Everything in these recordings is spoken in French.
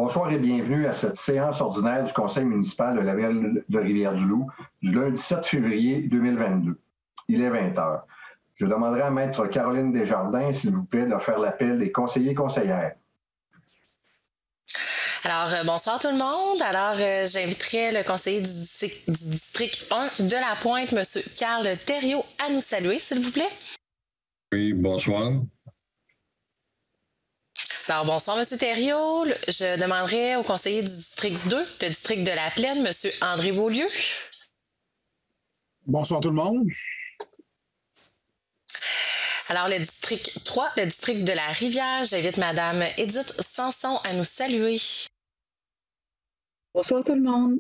Bonsoir et bienvenue à cette séance ordinaire du Conseil municipal de la ville de Rivière-du-Loup du lundi 7 février 2022. Il est 20h. Je demanderai à Maître Caroline Desjardins, s'il vous plaît, de faire l'appel des conseillers et conseillères. Alors, bonsoir tout le monde. Alors, j'inviterai le conseiller du district 1 de la Pointe, M. Carl Thériault, à nous saluer, s'il vous plaît. Oui, bonsoir. Alors, bonsoir, M. Thériault. Je demanderai au conseiller du district 2, le district de la Plaine, M. André Beaulieu. Bonsoir tout le monde. Alors, le district 3, le district de la Rivière, j'invite Mme Édith Sanson à nous saluer. Bonsoir tout le monde.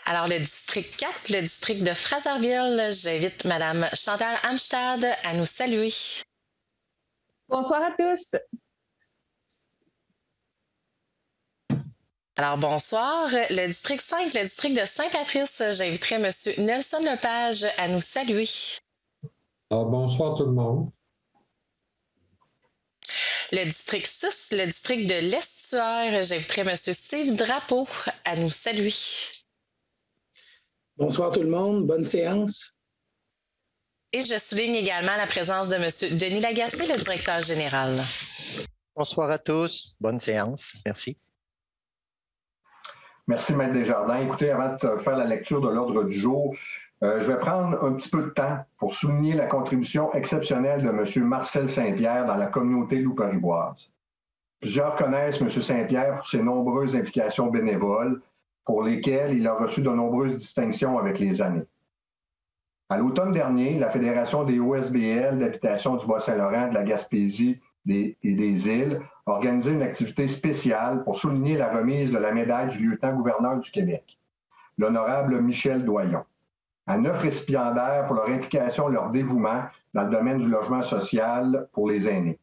Alors, le district 4, le district de Fraserville, j'invite Mme Chantal Amstad à nous saluer. Bonsoir à tous. Alors, bonsoir. Le district 5, le district de Saint-Patrice, j'inviterai M. Nelson Lepage à nous saluer. Alors, bonsoir tout le monde. Le district 6, le district de l'Estuaire, j'inviterai M. Steve Drapeau à nous saluer. Bonsoir tout le monde, bonne séance. Et je souligne également la présence de M. Denis Lagacé, le directeur général. Bonsoir à tous, bonne séance, merci. Merci, Maître Desjardins. Écoutez, avant de faire la lecture de l'ordre du jour, je vais prendre un petit peu de temps pour souligner la contribution exceptionnelle de M. Marcel Saint-Pierre dans la communauté loup-pariboise. Plusieurs connaissent M. Saint-Pierre pour ses nombreuses implications bénévoles, pour lesquelles il a reçu de nombreuses distinctions avec les années. À l'automne dernier, la Fédération des OSBL d'habitation du Bas-Saint-Laurent, de la Gaspésie et des îles a organisé une activité spéciale pour souligner la remise de la médaille du lieutenant-gouverneur du Québec, l'honorable Michel Doyon, à 9 récipiendaires pour leur implication et leur dévouement dans le domaine du logement social pour les aînés.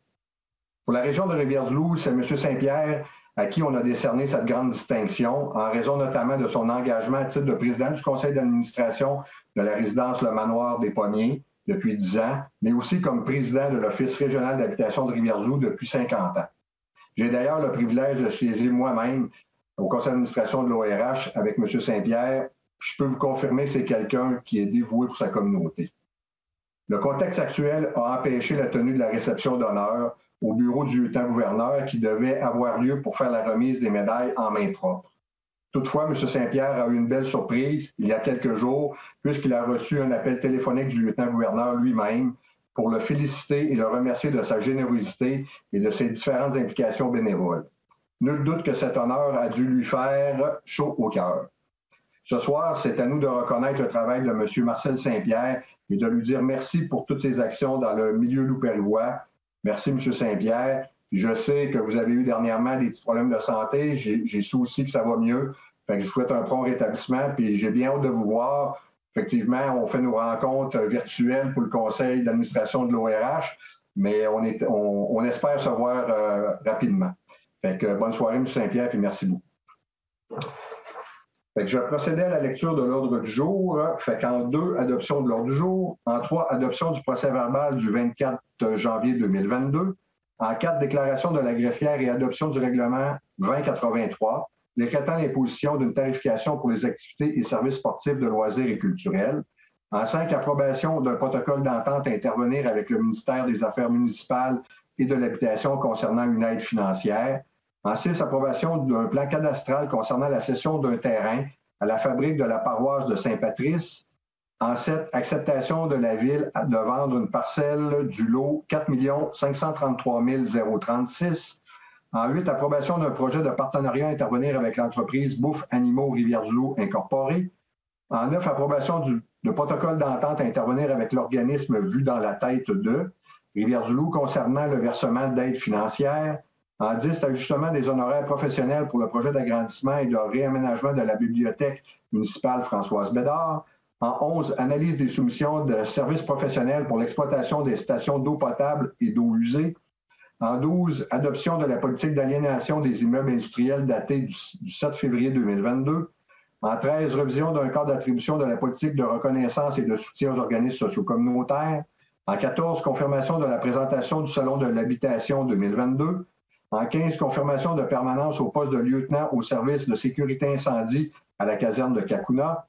Pour la région de Rivière-du-Loup, c'est M. Saint-Pierre à qui on a décerné cette grande distinction, en raison notamment de son engagement à titre de président du conseil d'administration de la résidence Le Manoir des Pogniers depuis 10 ans, mais aussi comme président de l'Office régional d'habitation de Rivière-du-Loup depuis 50 ans. J'ai d'ailleurs le privilège de siéger moi-même au conseil d'administration de l'ORH avec M. Saint-Pierre. Je peux vous confirmer que c'est quelqu'un qui est dévoué pour sa communauté. Le contexte actuel a empêché la tenue de la réception d'honneur au bureau du lieutenant-gouverneur qui devait avoir lieu pour faire la remise des médailles en main propre. Toutefois, M. Saint-Pierre a eu une belle surprise il y a quelques jours, puisqu'il a reçu un appel téléphonique du lieutenant-gouverneur lui-même pour le féliciter et le remercier de sa générosité et de ses différentes implications bénévoles. Nul doute que cet honneur a dû lui faire chaud au cœur. Ce soir, c'est à nous de reconnaître le travail de M. Marcel Saint-Pierre et de lui dire merci pour toutes ses actions dans le milieu loup-parivois. Merci, M. Saint-Pierre. Je sais que vous avez eu dernièrement des petits problèmes de santé. J'ai su aussi que ça va mieux. Fait que je vous souhaite un prompt rétablissement. Puis j'ai bien hâte de vous voir. Effectivement, on fait nos rencontres virtuelles pour le conseil d'administration de l'ORH, mais on espère se voir rapidement. Fait que bonne soirée, M. Saint-Pierre, puis merci beaucoup. Fait que je vais procéder à la lecture de l'ordre du jour. Fait qu'en 2, adoption de l'ordre du jour. En 3, adoption du procès-verbal du 24 janvier 2022. En 4, déclaration de la greffière et adoption du règlement 2083, décrétant l'imposition d'une tarification pour les activités et services sportifs de loisirs et culturels. En 5, approbation d'un protocole d'entente à intervenir avec le ministère des Affaires municipales et de l'Habitation concernant une aide financière. En 6, approbation d'un plan cadastral concernant la cession d'un terrain à la fabrique de la paroisse de Saint-Patrice. En 7, acceptation de la Ville de vendre une parcelle du lot 4 533 036. En 8, approbation d'un projet de partenariat à intervenir avec l'entreprise Bouffe Animaux Rivière-du-Loup Incorporée. En 9, approbation de protocole d'entente à intervenir avec l'organisme Vu dans la tête de Rivière-du-Loup concernant le versement d'aide financière. En 10, ajustement des honoraires professionnels pour le projet d'agrandissement et de réaménagement de la bibliothèque municipale Françoise Bédard. En 11, analyse des soumissions de services professionnels pour l'exploitation des stations d'eau potable et d'eau usée. En 12, adoption de la politique d'aliénation des immeubles industriels datée du 7 février 2022. En 13, révision d'un cadre d'attribution de la politique de reconnaissance et de soutien aux organismes sociaux communautaires. En 14, confirmation de la présentation du Salon de l'habitation 2022. En 15, confirmation de permanence au poste de lieutenant au service de sécurité incendie à la caserne de Kakuna.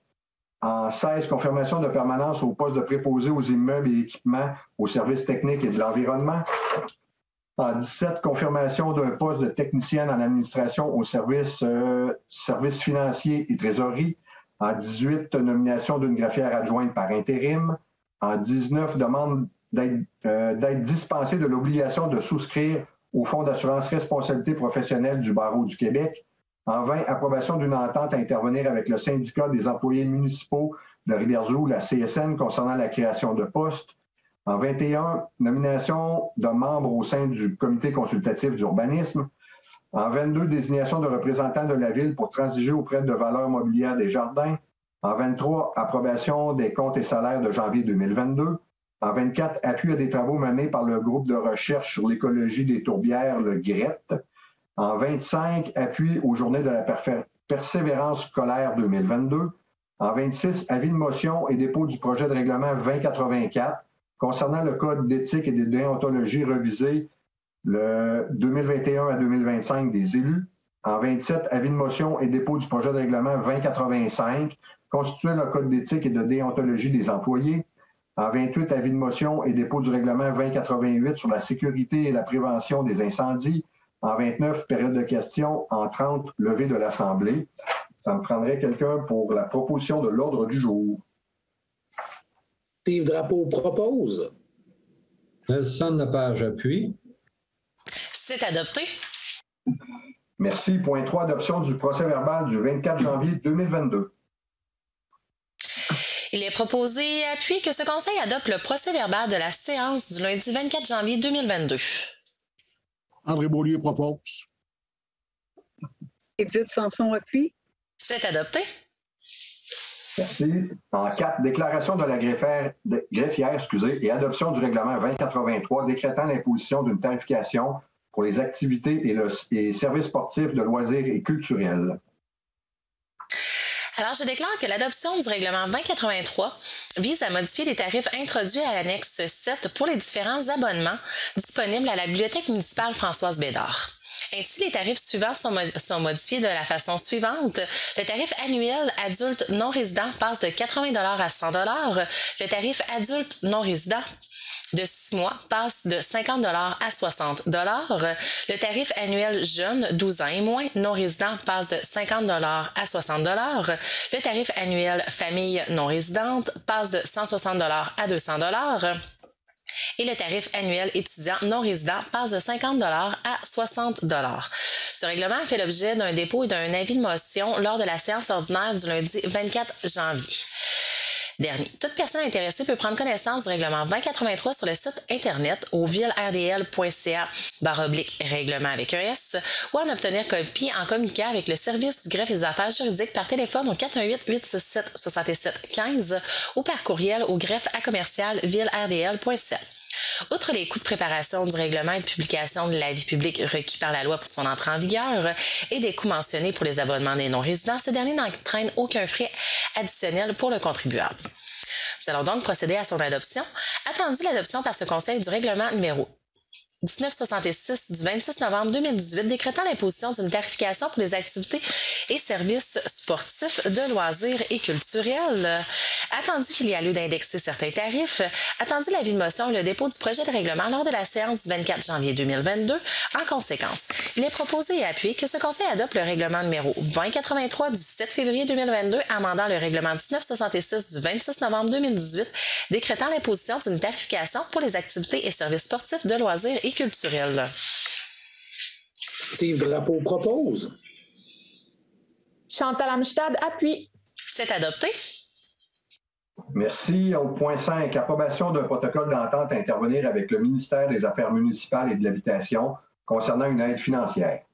En 16, confirmation de permanence au poste de préposé aux immeubles et équipements au service technique et de l'environnement. En 17, confirmation d'un poste de technicienne en administration au service financier et trésorerie. En 18, nomination d'une greffière adjointe par intérim. En 19, demande d'être dispensé de l'obligation de souscrire au Fonds d'assurance responsabilité professionnelle du Barreau du Québec. En 20, approbation d'une entente à intervenir avec le syndicat des employés municipaux de Rivière-du-Loup, la CSN, concernant la création de postes. En 21, nomination de membres au sein du comité consultatif d'urbanisme. En 22, désignation de représentants de la Ville pour transiger auprès de valeurs mobilières des jardins. En 23, approbation des comptes et salaires de janvier 2022. En 24, appui à des travaux menés par le groupe de recherche sur l'écologie des tourbières, le GRET. En 25, appui aux journées de la persévérance scolaire 2022. En 26, avis de motion et dépôt du projet de règlement 2084 concernant le code d'éthique et de déontologie révisé le 2021 à 2025 des élus. En 27, avis de motion et dépôt du projet de règlement 2085 constituant le code d'éthique et de déontologie des employés. En 28, avis de motion et dépôt du règlement 2088 sur la sécurité et la prévention des incendies. En 29, période de questions. En 30, levée de l'Assemblée. Ça me prendrait quelqu'un pour la proposition de l'ordre du jour. Steve Drapeau propose. Nelson Lepage appuie. C'est adopté. Merci. Point 3, adoption du procès-verbal du 24 janvier 2022. Il est proposé et appuyé que ce Conseil adopte le procès-verbal de la séance du lundi 24 janvier 2022. André Beaulieu propose. Édith Sanson appuie. C'est adopté. Merci. En 4, déclaration de la greffière et adoption du règlement 2083 décrétant l'imposition d'une tarification pour les activités et services sportifs de loisirs et culturels. Alors, je déclare que l'adoption du règlement 2083 vise à modifier les tarifs introduits à l'annexe 7 pour les différents abonnements disponibles à la Bibliothèque municipale Françoise Bédard. Ainsi, les tarifs suivants sont modifiés de la façon suivante. Le tarif annuel adulte non résident passe de 80 $ à 100 $. Le tarif adulte non résident de 6 mois passe de 50 $ à 60 $. Le tarif annuel jeune, 12 ans et moins, non résident, passe de 50 $ à 60 $. Le tarif annuel famille non résidente passe de 160 $ à 200 $. Et le tarif annuel étudiant non résident passe de 50 $ à 60 $. Ce règlement a fait l'objet d'un dépôt et d'un avis de motion lors de la séance ordinaire du lundi 24 janvier. Dernier. Toute personne intéressée peut prendre connaissance du règlement 2083 sur le site internet au villerdl.ca/règlement avec un S ou en obtenir copie en communiquant avec le service du greffe et des affaires juridiques par téléphone au 418-867-6715 ou par courriel au greffe@villerdl.ca. Outre les coûts de préparation du règlement et de publication de l'avis public requis par la loi pour son entrée en vigueur et des coûts mentionnés pour les abonnements des non-résidents, ce dernier n'entraîne aucun frais additionnel pour le contribuable. Nous allons donc procéder à son adoption. Attendu l'adoption par ce Conseil du règlement numéro 1966 du 26 novembre 2018 décrétant l'imposition d'une tarification pour les activités et services sportifs, de loisirs et culturels. Attendu qu'il y a lieu d'indexer certains tarifs, attendu l'avis de motion et le dépôt du projet de règlement lors de la séance du 24 janvier 2022. En conséquence, il est proposé et appuyé que ce Conseil adopte le règlement numéro 2083 du 7 février 2022 amendant le règlement 1966 du 26 novembre 2018 décrétant l'imposition d'une tarification pour les activités et services sportifs, de loisirs et culturel. Steve Drapeau propose. Chantal Amstad appuie. C'est adopté. Merci. Au point 5, approbation d'un protocole d'entente à intervenir avec le ministère des Affaires municipales et de l'Habitation concernant une aide financière.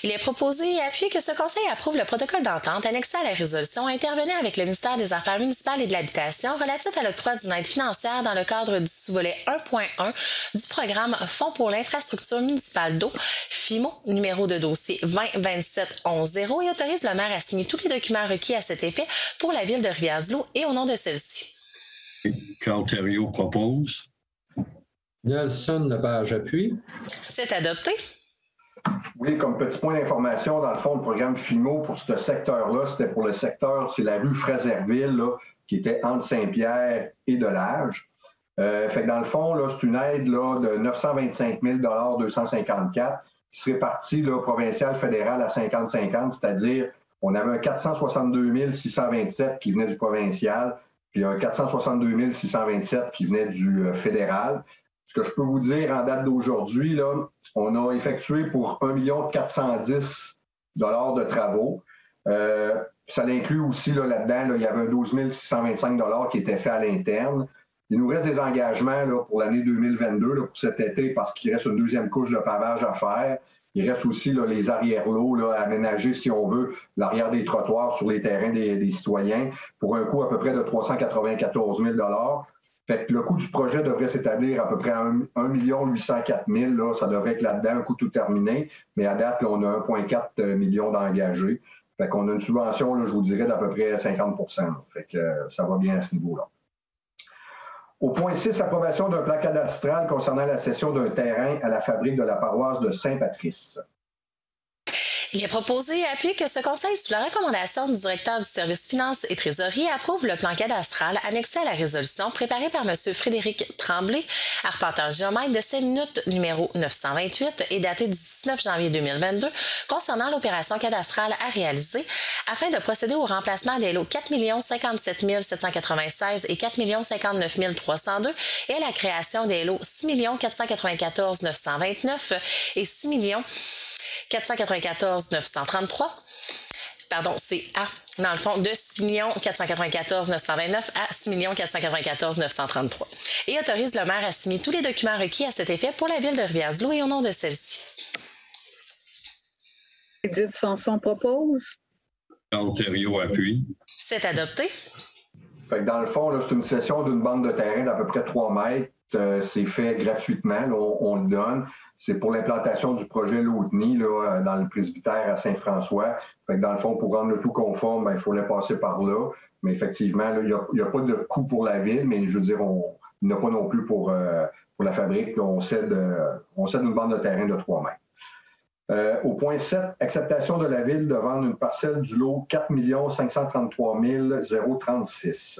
Il est proposé et appuyé que ce Conseil approuve le protocole d'entente annexé à la résolution à intervenir avec le ministère des Affaires municipales et de l'Habitation relatif à l'octroi d'une aide financière dans le cadre du sous-volet 1.1 du programme Fonds pour l'infrastructure municipale d'eau, FIMO, numéro de dossier 202710 et autorise le maire à signer tous les documents requis à cet effet pour la ville de Rivière-du-Loup et au nom de celle-ci. Carl Thériault propose. Nelson Lepage appuie. C'est adopté. Oui, comme petit point d'information, dans le fond, le programme FIMO pour ce secteur-là, c'était pour le secteur, c'est la rue Fraserville, là, qui était entre Saint-Pierre et Delage. Fait que dans le fond, là, c'est une aide là, de 925 254 qui se répartit là, provincial, fédéral à 50-50, c'est-à-dire on avait un 462 627 qui venait du provincial, puis un 462 627 qui venait du fédéral. Ce que je peux vous dire en date d'aujourd'hui, là, on a effectué pour 1 410 $ de travaux. Ça l'inclut aussi là-dedans, là, il y avait un 12 625 $ qui était fait à l'interne. Il nous reste des engagements là, pour l'année 2022, là, pour cet été, parce qu'il reste une deuxième couche de pavage à faire. Il reste aussi là, les arrière-lots là, à aménager, si on veut, l'arrière des trottoirs sur les terrains des citoyens pour un coût à peu près de 394 000 $. Fait que le coût du projet devrait s'établir à peu près à 1 804 000 $. Ça devrait être là-dedans, un coût tout terminé. Mais à date, là, on a 1,4 million d'engagés. Fait qu'on a une subvention, là, je vous dirais, d'à peu près 50 %. Fait que ça va bien à ce niveau-là. Au point 6, approbation d'un plan cadastral concernant la cession d'un terrain à la fabrique de la paroisse de Saint-Patrice. Il est proposé et appuyé que ce conseil, sous la recommandation du directeur du service finances et trésorerie, approuve le plan cadastral annexé à la résolution préparée par M. Frédéric Tremblay, arpenteur géomètre de 5 minutes numéro 928 et daté du 19 janvier 2022 concernant l'opération cadastrale à réaliser afin de procéder au remplacement des lots 4 057 796 et 4 059 302 et à la création des lots 6 494 929 et 6 494 933, pardon, c'est A, dans le fond, de 6 494 929 à 6 494 933. Et autorise le maire à signer tous les documents requis à cet effet pour la ville de Rivière-du-Loup et au nom de celle-ci. Edith Sanson propose. Charles Thériault appuie. C'est adopté. Fait que dans le fond, là, c'est une cession d'une bande de terrain d'à peu près 3 mètres. C'est fait gratuitement, là, on le donne. C'est pour l'implantation du projet Lauteny là, dans le presbytère à Saint-François. Fait que dans le fond, pour rendre le tout conforme, il fallait passer par là. Mais effectivement, là, il n'y a pas de coût pour la ville, mais je veux dire, il n'y a pas non plus pour la fabrique. Là, on cède une bande de terrain de 3 mètres. Au point 7, acceptation de la ville de vendre une parcelle du lot 4 533 036.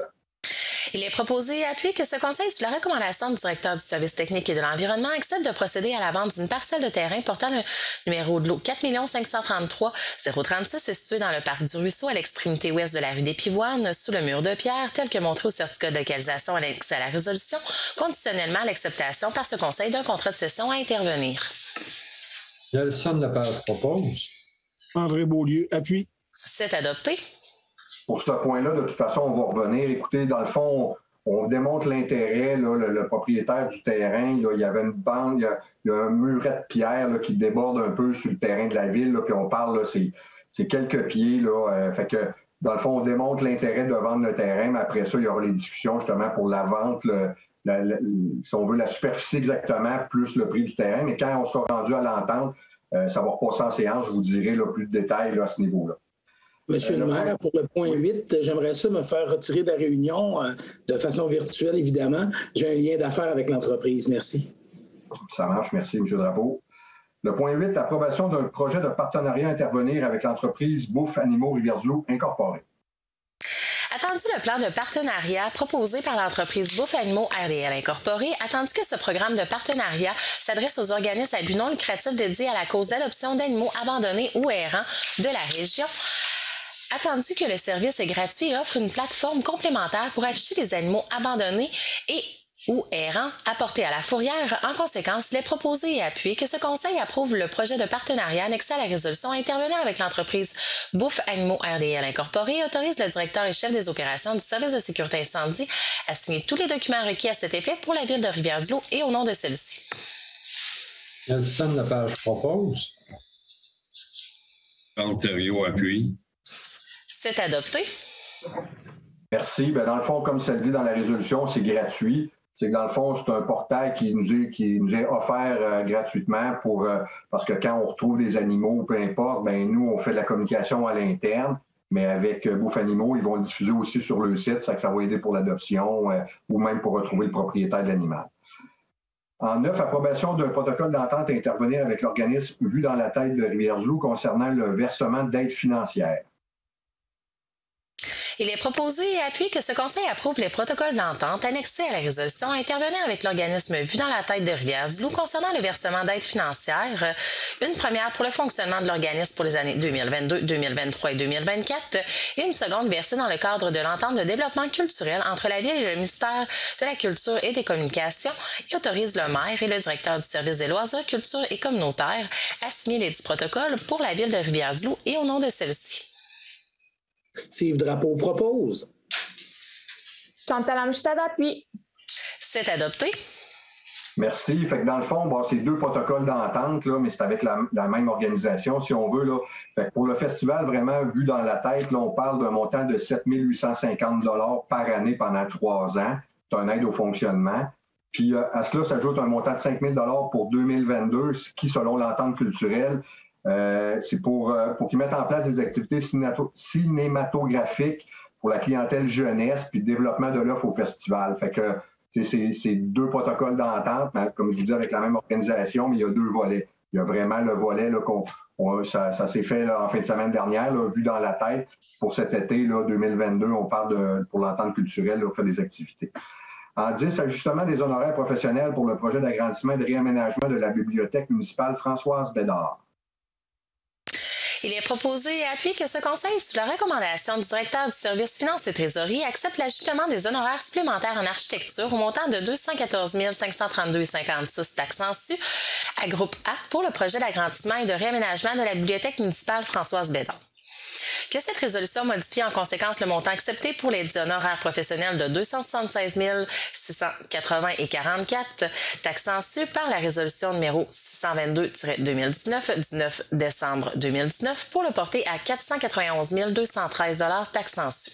Il est proposé et appuyé que ce conseil, sous la recommandation du directeur du service technique et de l'environnement, accepte de procéder à la vente d'une parcelle de terrain portant le numéro de lot 4 533 036 et située dans le parc du Ruisseau à l'extrémité ouest de la rue des Pivoines, sous le mur de pierre, tel que montré au certificat de localisation annexé à la résolution, conditionnellement à l'acceptation par ce conseil d'un contrat de cession à intervenir. Nelson Lepage propose. André Beaulieu appuie. C'est adopté. Pour ce point-là, de toute façon, on va revenir. Écoutez, dans le fond, on démontre l'intérêt. Là, le propriétaire du terrain, là, il y avait une bande, il y a un muret de pierre là, qui déborde un peu sur le terrain de la ville. Là, puis on parle, là, c'est quelques pieds. Là, fait que, dans le fond, on démontre l'intérêt de vendre le terrain, mais après ça, il y aura les discussions justement pour la vente, si on veut, la superficie exactement, plus le prix du terrain. Mais quand on sera rendu à l'entente, ça va repasser en séance. Je vous dirai là, plus de détails là, à ce niveau-là. Monsieur le maire, pour le point 8, j'aimerais ça me faire retirer de la réunion de façon virtuelle, évidemment. J'ai un lien d'affaires avec l'entreprise. Merci. Ça marche. Merci, M. Drapeau. Le point 8, approbation d'un projet de partenariat à intervenir avec l'entreprise Bouffe Animaux Rivière-du-Loup Incorporée. Attendu le plan de partenariat proposé par l'entreprise Bouffe Animaux RDL Incorporée, attendu que ce programme de partenariat s'adresse aux organismes à but non lucratif dédiés à la cause d'adoption d'animaux abandonnés ou errants de la région, attendu que le service est gratuit et offre une plateforme complémentaire pour afficher les animaux abandonnés et ou errants apportés à la fourrière. En conséquence, il est proposé et appuyé que ce conseil approuve le projet de partenariat annexé à la résolution à intervenir avec l'entreprise Bouffe Animaux RDL Incorporée et autorise le directeur et chef des opérations du service de sécurité incendie à signer tous les documents requis à cet effet pour la ville de Rivière-du-Loup et au nom de celle-ci. Nelson Lepage propose. Charles Thériault appuie. C'est adopté. Merci. Bien, dans le fond, comme ça le dit dans la résolution, c'est gratuit. C'est que dans le fond, c'est un portail qui nous est offert gratuitement parce que quand on retrouve des animaux, peu importe, bien, nous, on fait de la communication à l'interne, mais avec Bouffe Animaux, ils vont le diffuser aussi sur le site, ça va aider pour l'adoption ou même pour retrouver le propriétaire de l'animal. En 9, approbation d'un protocole d'entente à intervenir avec l'organisme Vue dans la tête de Rivière-du-Loup concernant le versement d'aide financière. Il est proposé et appuyé que ce Conseil approuve les protocoles d'entente annexés à la résolution à intervenir avec l'organisme Vue dans la tête de Rivière-du-Loup concernant le versement d'aide financière, une première pour le fonctionnement de l'organisme pour les années 2022, 2023 et 2024 et une seconde versée dans le cadre de l'entente de développement culturel entre la Ville et le ministère de la Culture et des Communications et autorise le maire et le directeur du service des loisirs, culture et communautaire à signer les 10 protocoles pour la Ville de Rivière-du-Loup et au nom de celle-ci. Steve Drapeau propose. Chantal Amstad appuie. C'est adopté. Merci. Fait que dans le fond, bon, c'est 2 protocoles d'entente, là, mais c'est avec la même organisation, si on veut. Là. Fait que pour le festival, vraiment, Vue dans la tête, là, on parle d'un montant de 7 850 $ par année pendant 3 ans. C'est une aide au fonctionnement. Puis à cela s'ajoute un montant de 5 000 $ pour 2022, ce qui, selon l'entente culturelle, c'est pour qu'ils mettent en place des activités cinématographiques pour la clientèle jeunesse puis le développement de l'offre au festival. Fait que c'est 2 protocoles d'entente, comme je vous dis, avec la même organisation, mais il y a 2 volets. Il y a vraiment le volet, là, ça s'est fait là, en fin de semaine dernière, là, Vue dans la tête. Pour cet été là, 2022, on parle pour l'entente culturelle, là, on fait des activités. En 10, ajustement des honoraires professionnels pour le projet d'agrandissement et de réaménagement de la bibliothèque municipale Françoise Bédard. Il est proposé et appuyé que ce Conseil, sous la recommandation du directeur du service Finances et Trésorerie, accepte l'ajustement des honoraires supplémentaires en architecture au montant de 214 532,56 taxes en su à Groupe A pour le projet d'agrandissement et de réaménagement de la bibliothèque municipale Françoise Bédard. Que cette résolution modifie en conséquence le montant accepté pour les honoraires professionnels de 276 680,44 taxes en su par la résolution numéro 622-2019 du 9 décembre 2019 pour le porter à 491 213 $ taxes en su.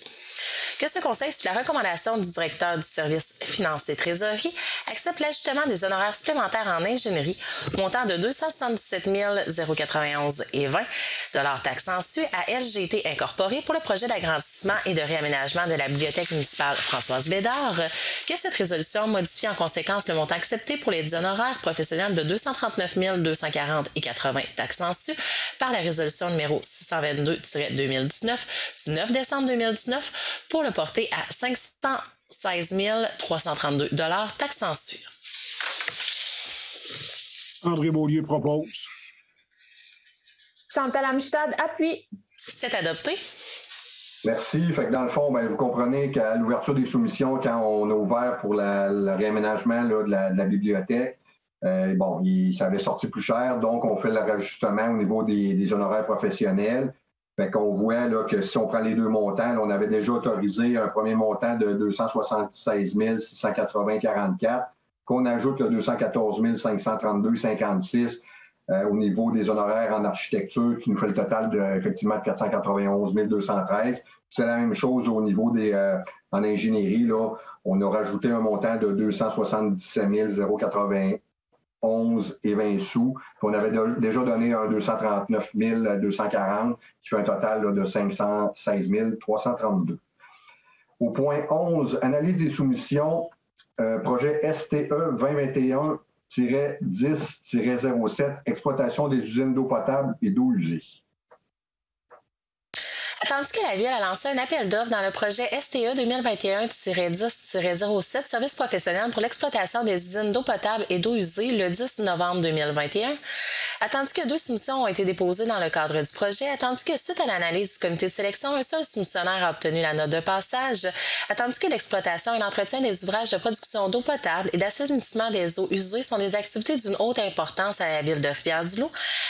Que ce Conseil, sous la recommandation du directeur du service Finances et Trésorerie, accepte l'ajustement des honoraires supplémentaires en ingénierie, montant de 277 091,20 $ taxes en su à LGT Incorporé pour le projet d'agrandissement et de réaménagement de la bibliothèque municipale Françoise Bédard. Que cette résolution modifie en conséquence le montant accepté pour les honoraires professionnels de 239 240,80 taxes en su par la résolution numéro 622-2019 du 9 décembre 2019 pour le porter à 516 332 $ taxes en su. André Beaulieu propose. Chantal Amstad appuie. C'est adopté. Merci. Fait que dans le fond, vous comprenez qu'à l'ouverture des soumissions, quand on a ouvert pour le réaménagement là, de la bibliothèque, ça avait sorti plus cher, donc on fait le rajustement au niveau des honoraires professionnels. Fait qu'on voit là, que si on prend les 2 montants, là, on avait déjà autorisé un premier montant de 276 680,44, qu'on ajoute le 214 532,56 au niveau des honoraires en architecture, qui nous fait le total de 491 213. C'est la même chose au niveau en ingénierie. Là, on a rajouté un montant de 277 091 et 20 sous. Puis on avait déjà donné un 239 240 qui fait un total là, de 516 332. Au point 11, analyse des soumissions, projet STE 2021-10-07, exploitation des usines d'eau potable et d'eau usée. Tandis que la Ville a lancé un appel d'offres dans le projet STE 2021-10-07, service professionnel pour l'exploitation des usines d'eau potable et d'eau usée le 10 novembre 2021, attendu que 2 soumissions ont été déposées dans le cadre du projet, attendu que suite à l'analyse du comité de sélection, un seul soumissionnaire a obtenu la note de passage, attendu que l'exploitation et l'entretien des ouvrages de production d'eau potable et d'assainissement des eaux usées sont des activités d'une haute importance à la Ville de Rivière-du-Loup,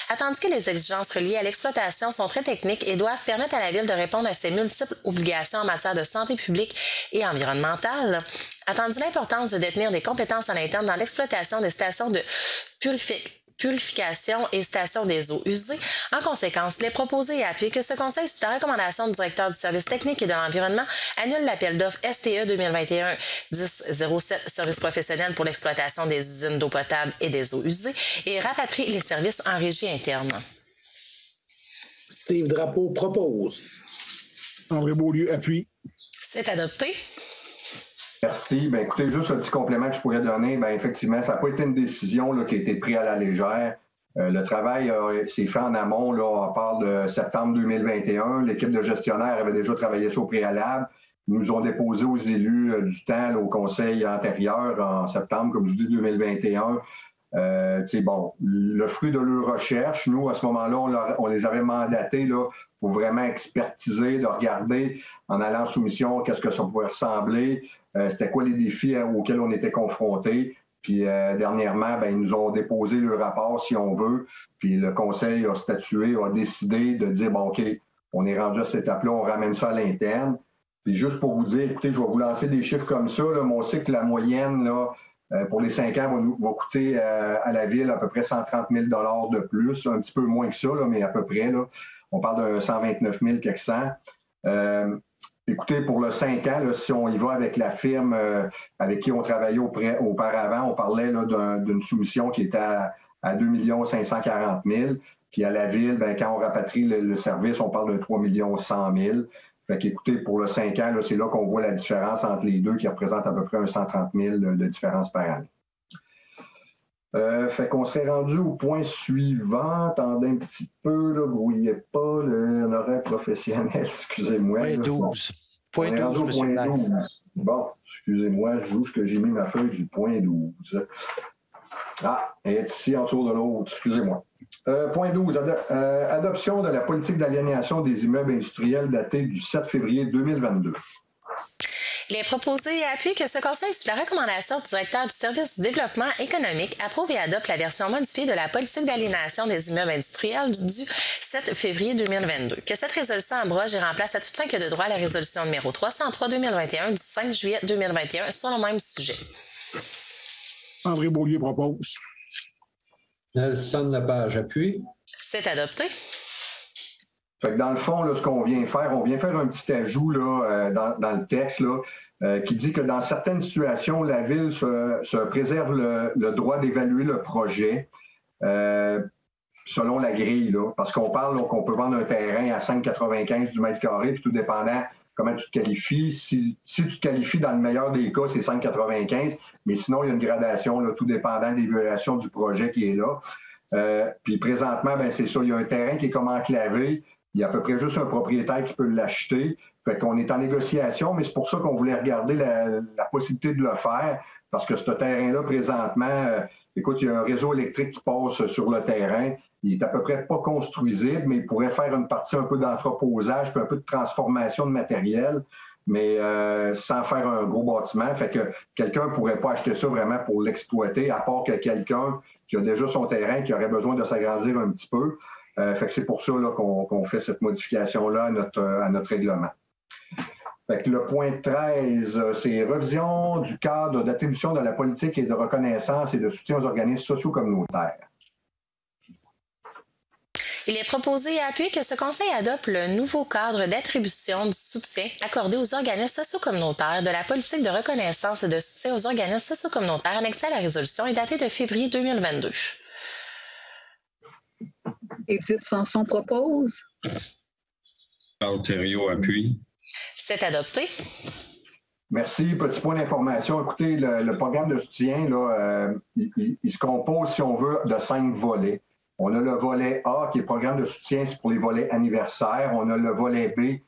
attendu que les exigences reliées à l'exploitation sont très techniques et doivent permettre à la Ville de répondre à ses multiples obligations en matière de santé publique et environnementale. Attendu l'importance de détenir des compétences en interne dans l'exploitation des stations de purification et stations des eaux usées. En conséquence, il est proposé et appuyé que ce Conseil, sous la recommandation du directeur du service technique et de l'environnement, annule l'appel d'offres STE 2021-10-07, service professionnel pour l'exploitation des usines d'eau potable et des eaux usées, et rapatrie les services en régie interne. Steve Drapeau propose. André Beaulieu appuie. C'est adopté. Merci. Bien, écoutez, juste un petit complément que je pourrais donner. Bien, effectivement, ça n'a pas été une décision là, qui a été prise à la légère. Le travail s'est fait en amont. Là, on parle de septembre 2021. L'équipe de gestionnaires avait déjà travaillé ça au préalable. Ils nous ont déposé aux élus du temps, là, au conseil antérieur, en septembre, comme je vous dis, 2021. Bon, le fruit de leur recherche, nous, à ce moment-là, on les avait mandatés là, pour vraiment expertiser, de regarder en allant en soumission qu'est-ce que ça pouvait ressembler, c'était quoi les défis auxquels on était confrontés. Puis dernièrement, ben, ils nous ont déposé le rapport, si on veut, puis le conseil a statué, a décidé de dire, bon, OK, on est rendu à cette étape-là, on ramène ça à l'interne. Puis juste pour vous dire, écoutez, je vais vous lancer des chiffres comme ça, là, mais on sait que la moyenne, là, pour les 5 ans, va coûter à la Ville à peu près 130 000 $ de plus, un petit peu moins que ça, là, mais à peu près. Là, on parle de 129 000 quelque cent. Écoutez, pour le 5 ans, là, si on y va avec la firme avec qui on travaillait auparavant, on parlait d'une soumission qui était à 2 540 000. Puis à la Ville, ben, quand on rapatrie le service, on parle de 3 100 000. Fait qu'écoutez, pour le 5 ans, c'est là qu'on voit la différence entre les deux qui représente à peu près 130 000 de différence par année. Fait qu'on serait rendu au point suivant. Attendez un petit peu, là, brouillez pas l'horaire professionnel, excusez-moi. Point 12. Point 12, M. Point 12. Bon, excusez-moi, je juge que j'ai mis ma feuille du point 12. Ah, elle est ici en dessous de l'autre, excusez-moi. Point 12. Adoption de la politique d'aliénation des immeubles industriels datée du 7 février 2022. Il est proposé et appuie que ce Conseil, sous la recommandation du directeur du service du développement économique, approuve et adopte la version modifiée de la politique d'aliénation des immeubles industriels du 7 février 2022. Que cette résolution abroge et remplace à toute fin que de droit la résolution numéro 303-2021 du 5 juillet 2021 sur le même sujet. André Beaulieu propose. Nelson Lepage appuie. C'est adopté. Fait que dans le fond, là, ce qu'on vient faire, on vient faire un petit ajout là, dans le texte là, qui dit que dans certaines situations, la Ville se préserve le droit d'évaluer le projet selon la grille. Là, parce qu'on parle qu'on peut vendre un terrain à 5,95 du mètre carré, puis tout dépendant comment tu te qualifies. Si tu te qualifies, dans le meilleur des cas, c'est 5,95, mais sinon, il y a une gradation, là, tout dépendant de l'évaluation du projet qui est là. Puis présentement, ben, c'est ça, il y a un terrain qui est comme enclavé. Il y a à peu près juste un propriétaire qui peut l'acheter. Fait qu'on est en négociation, mais c'est pour ça qu'on voulait regarder la possibilité de le faire, parce que ce terrain-là, présentement, écoute, il y a un réseau électrique qui passe sur le terrain. Il est à peu près pas construisible, mais il pourrait faire une partie un peu d'entreposage, puis un peu de transformation de matériel, mais sans faire un gros bâtiment. Fait que quelqu'un ne pourrait pas acheter ça vraiment pour l'exploiter, à part que quelqu'un qui a déjà son terrain, qui aurait besoin de s'agrandir un petit peu. Fait que c'est pour ça là, qu'on fait cette modification-là à notre règlement. Fait que le point 13, c'est révision du cadre d'attribution de la politique et de reconnaissance et de soutien aux organismes sociaux communautaires. Il est proposé et appuyé que ce Conseil adopte le nouveau cadre d'attribution du soutien accordé aux organismes sociocommunautaires de la politique de reconnaissance et de soutien aux organismes sociocommunautaires annexée à la résolution et datée de février 2022. Édith Sanson propose. Charles Thériault appuie. C'est adopté. Merci. Petit point d'information. Écoutez, le programme de soutien, là, il se compose, si on veut, de 5 volets. On a le volet A, qui est le programme de soutien, c'est pour les volets anniversaires. On a le volet B,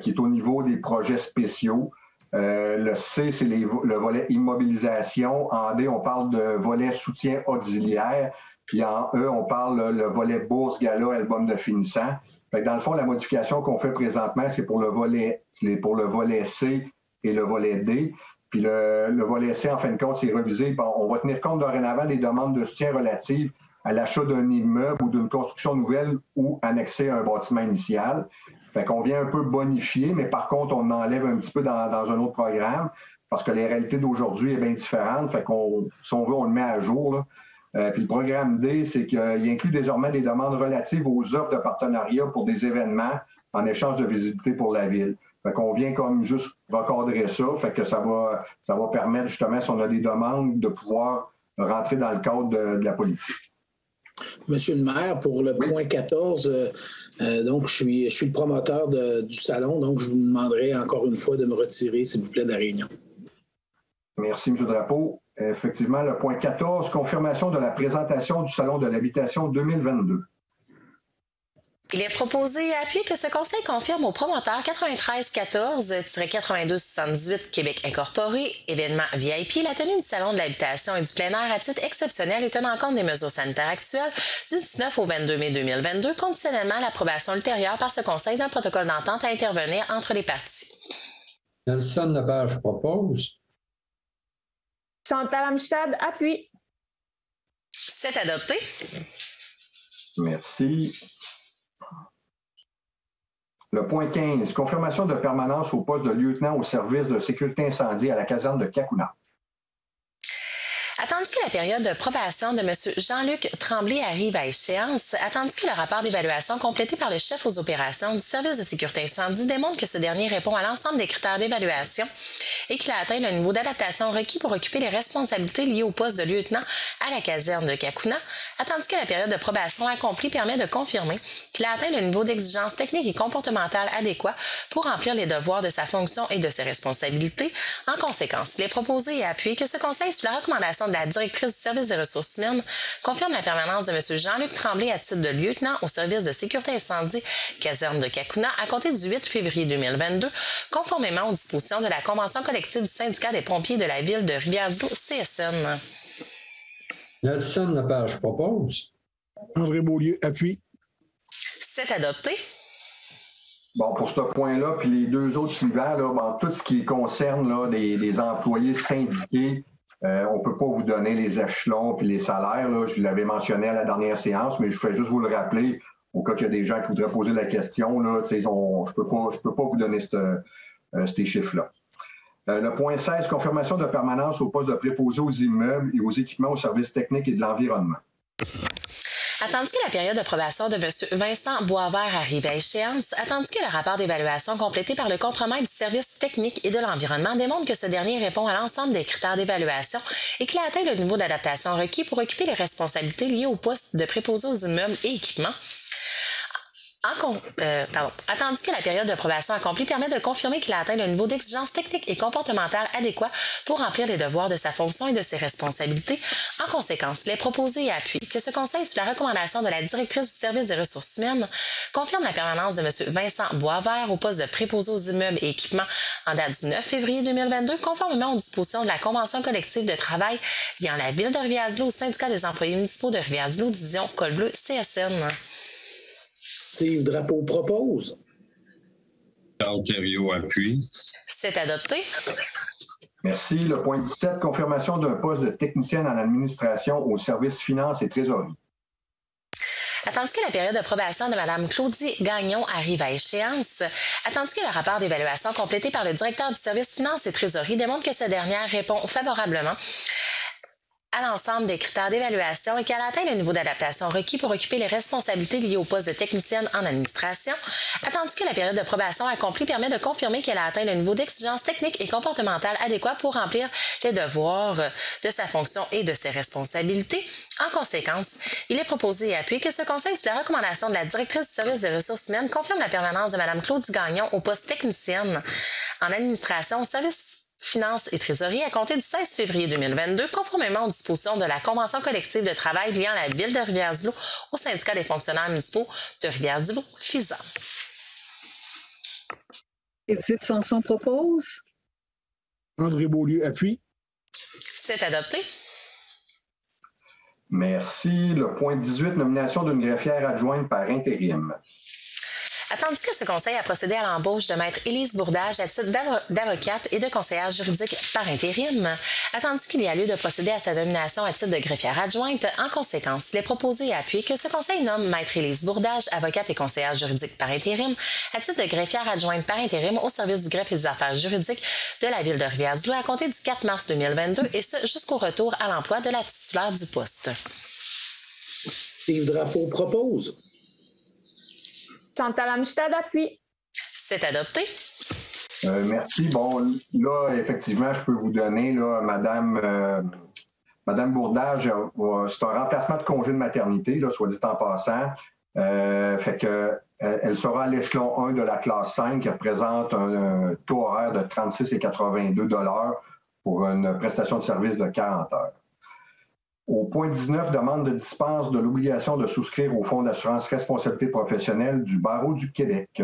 qui est au niveau des projets spéciaux. Le C, c'est le volet immobilisation. En D, on parle de volet soutien auxiliaire. Puis en E, on parle le volet bourse, gala, album de finissant. Fait que dans le fond, la modification qu'on fait présentement, c'est pour le volet C et le volet D. Puis le volet C, en fin de compte, c'est révisé. Bon, on va tenir compte dorénavant des demandes de soutien relatives à l'achat d'un immeuble ou d'une construction nouvelle ou annexé à un bâtiment initial. Fait qu'on vient un peu bonifier, mais par contre, on enlève un petit peu dans un autre programme parce que la réalité d'aujourd'hui est bien différente. Fait qu'on, si on veut, on le met à jour, là. Puis le programme D, c'est qu'il inclut désormais des demandes relatives aux offres de partenariat pour des événements en échange de visibilité pour la Ville. Fait qu'on vient comme juste recadrer ça, fait que ça va permettre justement, si on a des demandes, de pouvoir rentrer dans le cadre de la politique. Monsieur le maire, pour le point 14, donc je suis le promoteur du salon, donc je vous demanderai encore une fois de me retirer, s'il vous plaît, de la réunion. Merci, M. Drapeau. Effectivement, le point 14, confirmation de la présentation du Salon de l'habitation 2022. Il est proposé et appuyé que ce conseil confirme au promoteur 9314-8278 Québec Incorporé, événement VIP, la tenue du Salon de l'habitation et du plein air à titre exceptionnel et tenant compte des mesures sanitaires actuelles du 19 au 22 mai 2022, conditionnellement à l'approbation ultérieure par ce conseil d'un protocole d'entente à intervenir entre les parties. Nelson Lepage propose. Chantal Amstad appuie. C'est adopté. Merci. Le point 15, confirmation de permanence au poste de lieutenant au service de sécurité incendie à la caserne de Cacouna. Attendu que la période de probation de M. Jean-Luc Tremblay arrive à échéance, attendu que le rapport d'évaluation complété par le chef aux opérations du service de sécurité incendie démontre que ce dernier répond à l'ensemble des critères d'évaluation et qu'il a atteint le niveau d'adaptation requis pour occuper les responsabilités liées au poste de lieutenant à la caserne de Cacouna, attendu que la période de probation accomplie permet de confirmer qu'il a atteint le niveau d'exigence technique et comportementale adéquat pour remplir les devoirs de sa fonction et de ses responsabilités. En conséquence, il est proposé et appuyé que ce conseil, sous la recommandation de la directrice du service des ressources humaines, confirme la permanence de M. Jean-Luc Tremblay à titre de lieutenant au service de sécurité incendie caserne de Cacouna à compter du 8 février 2022, conformément aux dispositions de la Convention collective du syndicat des pompiers de la ville de Rivière-du-Loup, CSN. Nelson Lepage propose. André Beaulieu appuie. C'est adopté. Bon, pour ce point-là, puis les deux autres suivants, là, bon, tout ce qui concerne là, des employés syndiqués, on ne peut pas vous donner les échelons puis les salaires. Là. Je l'avais mentionné à la dernière séance, mais je fais juste vous le rappeler au cas qu'il y a des gens qui voudraient poser la question. Là, je ne peux pas vous donner ces chiffres-là. Le point 16, confirmation de permanence au poste de préposé aux immeubles et aux équipements aux services techniques et de l'environnement. Attendu que la période de probation de M. Vincent Boisvert arrive à échéance, attendu que le rapport d'évaluation complété par le contremaître du service technique et de l'environnement démontre que ce dernier répond à l'ensemble des critères d'évaluation et qu'il a atteint le niveau d'adaptation requis pour occuper les responsabilités liées au poste de préposé aux immeubles et équipements. Attendu que la période de probation accomplie permet de confirmer qu'il a atteint le niveau d'exigence technique et comportementale adéquat pour remplir les devoirs de sa fonction et de ses responsabilités. En conséquence, il est proposé et appuyé que ce conseil, sous la recommandation de la directrice du service des ressources humaines, confirme la permanence de M. Vincent Boisvert au poste de préposé aux immeubles et équipements en date du 9 février 2022, conformément aux dispositions de la Convention collective de travail liant la ville de Rivière-du-Loup au syndicat des employés municipaux de Rivière-du-Loup, division Col Bleu, CSN. Steve Drapeau propose. Charles Thériault appuie. C'est adopté. Merci. Le point 17, confirmation d'un poste de technicienne en administration au service finances et trésorerie. Attendu que la période de probation de Mme Claudie Gagnon arrive à échéance, attendu que le rapport d'évaluation complété par le directeur du service finances et trésorerie démontre que cette dernière répond favorablement à l'ensemble des critères d'évaluation et qu'elle atteint le niveau d'adaptation requis pour occuper les responsabilités liées au poste de technicienne en administration, attendu que la période de probation accomplie permet de confirmer qu'elle a atteint le niveau d'exigence technique et comportementale adéquat pour remplir les devoirs de sa fonction et de ses responsabilités. En conséquence, il est proposé et appuyé que ce conseil, sous la recommandation de la directrice du service des ressources humaines, confirme la permanence de Mme Claudie Gagnon au poste technicienne en administration au service finances et trésorerie à compter du 16 février 2022, conformément aux dispositions de la Convention collective de travail liant la ville de Rivière-du-Loup au syndicat des fonctionnaires municipaux de Rivière-du-Loup, FISA. Edith Sanson propose. André Beaulieu appuie. C'est adopté. Merci. Le point 18, nomination d'une greffière adjointe par intérim. Attendu que ce conseil a procédé à l'embauche de maître Élise Bourdage à titre d'avocate et de conseillère juridique par intérim, attendu qu'il y a lieu de procéder à sa nomination à titre de greffière adjointe, en conséquence, il est proposé et appuyé que ce conseil nomme maître Élise Bourdage, avocate et conseillère juridique par intérim, à titre de greffière adjointe par intérim au service du greffe et des affaires juridiques de la ville de Rivière-du-Loup à compter du 4 mars 2022 et ce jusqu'au retour à l'emploi de la titulaire du poste. Steve Drapeau propose. Chantal Amstad appuie. C'est adopté. Merci. Bon, là, effectivement, je peux vous donner, là, Madame Bourdage, c'est un remplacement de congé de maternité, là, soit dit en passant. Fait que elle sera à l'échelon 1 de la classe 5 qui représente un taux horaire de 36,82 $ pour une prestation de service de 40 heures. Au point 19, demande de dispense de l'obligation de souscrire au Fonds d'assurance responsabilité professionnelle du Barreau du Québec.